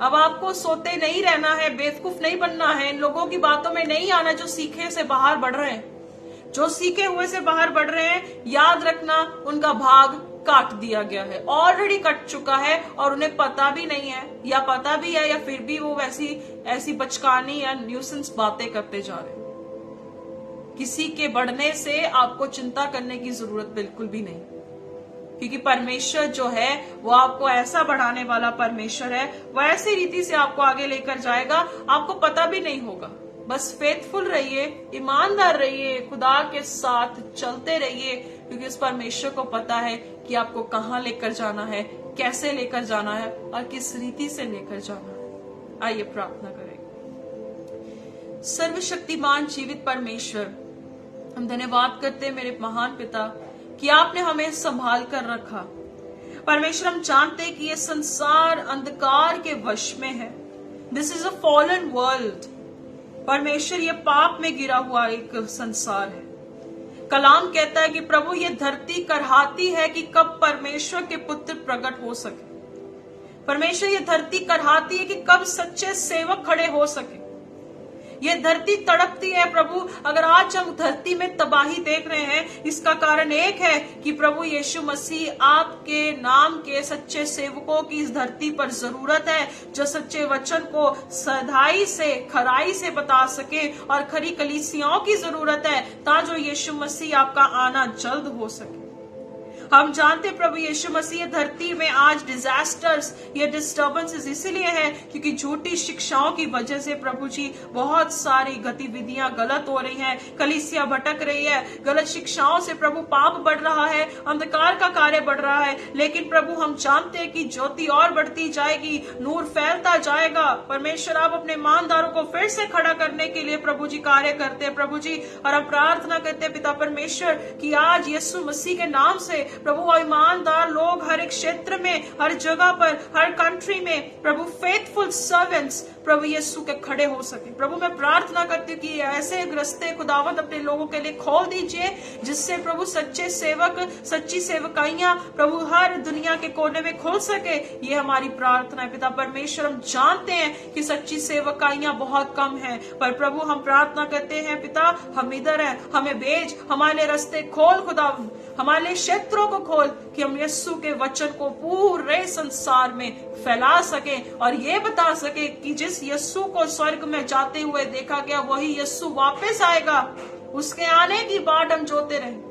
Speaker 1: अब आपको सोते नहीं रहना है, बेवकूफ नहीं बनना है, इन लोगों की बातों में नहीं आना जो सीखे से बाहर बढ़ रहे हैं। जो सीखे हुए से बाहर बढ़ रहे हैं, याद रखना उनका भाग काट दिया गया है, ऑलरेडी कट चुका है और उन्हें पता भी नहीं है, या पता भी है या फिर भी वो ऐसी बचकानी या न्यूसेंस बातें करते जा रहे हैं। किसी के बढ़ने से आपको चिंता करने की जरूरत बिल्कुल भी नहीं, क्योंकि परमेश्वर जो है वो आपको ऐसा बढ़ाने वाला परमेश्वर है, वो ऐसी रीति से आपको आगे लेकर जाएगा, आपको पता भी नहीं होगा। बस फेथफुल रहिए, ईमानदार रहिए, खुदा के साथ चलते रहिए, क्योंकि उस परमेश्वर को पता है कि आपको कहाँ लेकर जाना है, कैसे लेकर जाना है और किस रीति से लेकर जाना है। आइए प्रार्थना करें। सर्वशक्तिमान जीवित परमेश्वर, हम धन्यवाद करते हैं मेरे महान पिता कि आपने हमें संभाल कर रखा। परमेश्वर, हम जानते हैं कि ये संसार अंधकार के वश में है। This is a fallen world. परमेश्वर, ये पाप में गिरा हुआ एक संसार है। कलाम कहता है कि प्रभु ये धरती करहाती है कि कब परमेश्वर के पुत्र प्रकट हो सके। परमेश्वर ये धरती करहाती है कि कब सच्चे सेवक खड़े हो सके। ये धरती तड़पती है प्रभु। अगर आज हम धरती में तबाही देख रहे हैं, इसका कारण एक है कि प्रभु यीशु मसीह आपके नाम के सच्चे सेवकों की इस धरती पर जरूरत है, जो सच्चे वचन को सधाई से खराई से बता सके, और खरी कलीसियाओं की जरूरत है ताकि जो यीशु मसीह आपका आना जल्द हो सके। हम जानते प्रभु यीशु मसीह धरती में आज डिजास्टर्स, ये डिस्टर्बेंसेस इसीलिए है क्योंकि झूठी शिक्षाओं की वजह से प्रभु जी बहुत सारी गतिविधियां गलत हो रही हैं, कलीसिया भटक रही है, गलत शिक्षाओं से प्रभु पाप बढ़ रहा है, अंधकार का कार्य बढ़ रहा है। लेकिन प्रभु हम जानते हैं कि ज्योति और बढ़ती जाएगी, नूर फैलता जाएगा। परमेश्वर आप अपने ईमानदारों को फिर से खड़ा करने के लिए प्रभु जी कार्य करते हैं प्रभु जी, और हम प्रार्थना करते हैं पिता परमेश्वर कि आज यीशु मसीह के नाम से प्रभु ईमानदार लोग हर एक क्षेत्र में, हर जगह पर, हर कंट्री में प्रभु फेथफुल सर्वेंट्स प्रभु यीशु के खड़े हो सके। प्रभु मैं प्रार्थना करती हूँ कि ऐसे रास्ते खुदावंद अपने लोगों के लिए खोल दीजिए जिससे प्रभु सच्चे सेवक, सच्ची सेवकाइयां प्रभु हर दुनिया के कोने में खोल सके। ये हमारी प्रार्थना है पिता परमेश्वर। हम जानते हैं कि सच्ची सेवकाइयां बहुत कम हैं, पर प्रभु हम प्रार्थना करते हैं पिता हम इधर हैं, हमें भेज, हमारे रास्ते खोल खुदावंद, हमारे क्षेत्रों को खोल कि हम यीशु के वचन को पूरे संसार में फैला सके और ये बता सके कि जिस यीशु को स्वर्ग में जाते हुए देखा गया वही यीशु वापस आएगा। उसके आने की बाट हम जोते रहें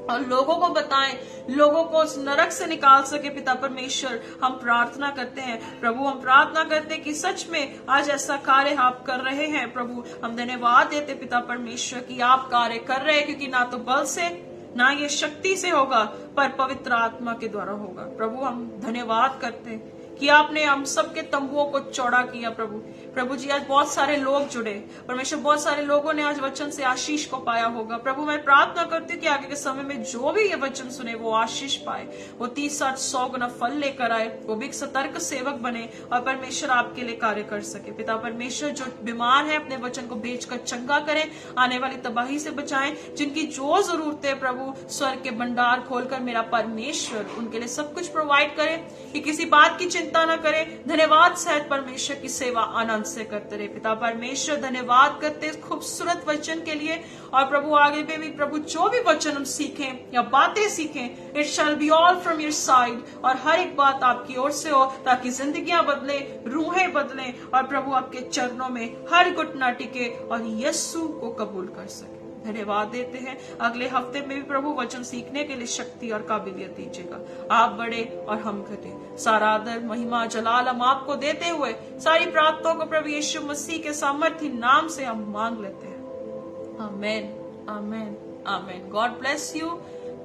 Speaker 1: और लोगों को बताएं, लोगों को उस नरक से निकाल सके। पिता परमेश्वर हम प्रार्थना करते हैं प्रभु, हम प्रार्थना करते हैं कि सच में आज ऐसा कार्य आप कर रहे हैं प्रभु। हम धन्यवाद देते पिता परमेश्वर कि आप कार्य कर रहे हैं, क्योंकि ना तो बल से ना ये शक्ति से होगा पर पवित्र आत्मा के द्वारा होगा। प्रभु हम धन्यवाद करते हैं कि आपने हम सबके तंबुओं को चौड़ा किया प्रभु। प्रभु जी आज बहुत सारे लोग जुड़े परमेश्वर, बहुत सारे लोगों ने आज वचन से आशीष को पाया होगा। प्रभु मैं प्रार्थना करती हूँ कि आगे के समय में जो भी ये वचन सुने वो आशीष पाए, वो 30, 60, 100 गुना फल लेकर आए, वो भी एक सतर्क सेवक बने और परमेश्वर आपके लिए कार्य कर सके। पिता परमेश्वर जो बीमार है अपने वचन को भेजकर चंगा करें, आने वाली तबाही से बचाएं, जिनकी जो जरूरत है प्रभु स्वर्ग के भंडार खोलकर मेरा परमेश्वर उनके लिए सब कुछ प्रोवाइड करे, कि किसी बात की चिंता न करें। धन्यवाद सहित परमेश्वर की सेवा आनंद से करते रहे। पिता परमेश्वर धन्यवाद करते खूबसूरत वचन के लिए, और प्रभु आगे पे भी प्रभु जो भी वचन हम सीखें या बातें सीखें, it shall be all from your side, और हर एक बात आपकी ओर से हो ताकि जिंदगियां बदले, रूहें बदलें और प्रभु आपके चरणों में हर घुटना टिके और यीशु को कबूल कर सके। धन्यवाद देते हैं। अगले हफ्ते में भी प्रभु वचन सीखने के लिए शक्ति और काबिलियत दीजिएगा। आप बढ़े और हम घटे। सारा आदर महिमा जलाल हम आपको देते हुए सारी प्रार्थनाओं को प्रभु यीशु मसीह के सामर्थी नाम से हम मांग लेते हैं। Amen, amen, amen. God bless you.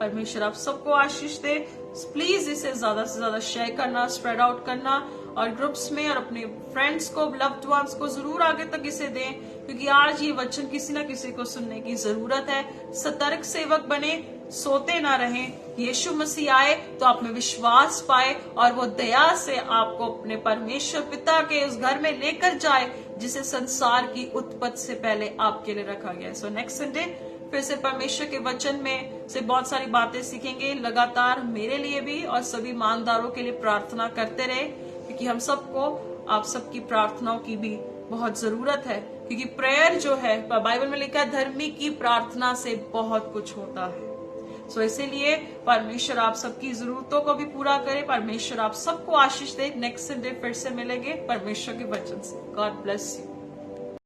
Speaker 1: परमेश्वर आप सबको आशीष दे। प्लीज इसे ज्यादा से ज्यादा शेयर करना, स्प्रेड आउट करना और ग्रुप्स में और अपने फ्रेंड्स को, लव्ड वंस को जरूर आगे तक इसे दें, क्योंकि आज ये वचन किसी न किसी को सुनने की जरूरत है। सतर्क सेवक बने, सोते ना रहें। यीशु मसीह आए तो आप में विश्वास पाए और वो दया से आपको अपने परमेश्वर पिता के उस घर में लेकर जाए जिसे संसार की उत्पत्ति से पहले आपके लिए रखा गया है। सो नेक्स्ट संडे फिर से परमेश्वर के वचन में से बहुत सारी बातें सीखेंगे। लगातार मेरे लिए भी और सभी ईमानदारों के लिए प्रार्थना करते रहे, क्योंकि हम सबको आप सबकी प्रार्थनाओं की भी बहुत जरूरत है, क्योंकि प्रेयर जो है बाइबल में लिखा है धर्मी की प्रार्थना से बहुत कुछ होता है। सो इसीलिए परमेश्वर आप सबकी जरूरतों को भी पूरा करे। परमेश्वर आप सबको आशीष दे। नेक्स्ट संडे फिर से मिलेंगे परमेश्वर के वचन से। God bless you.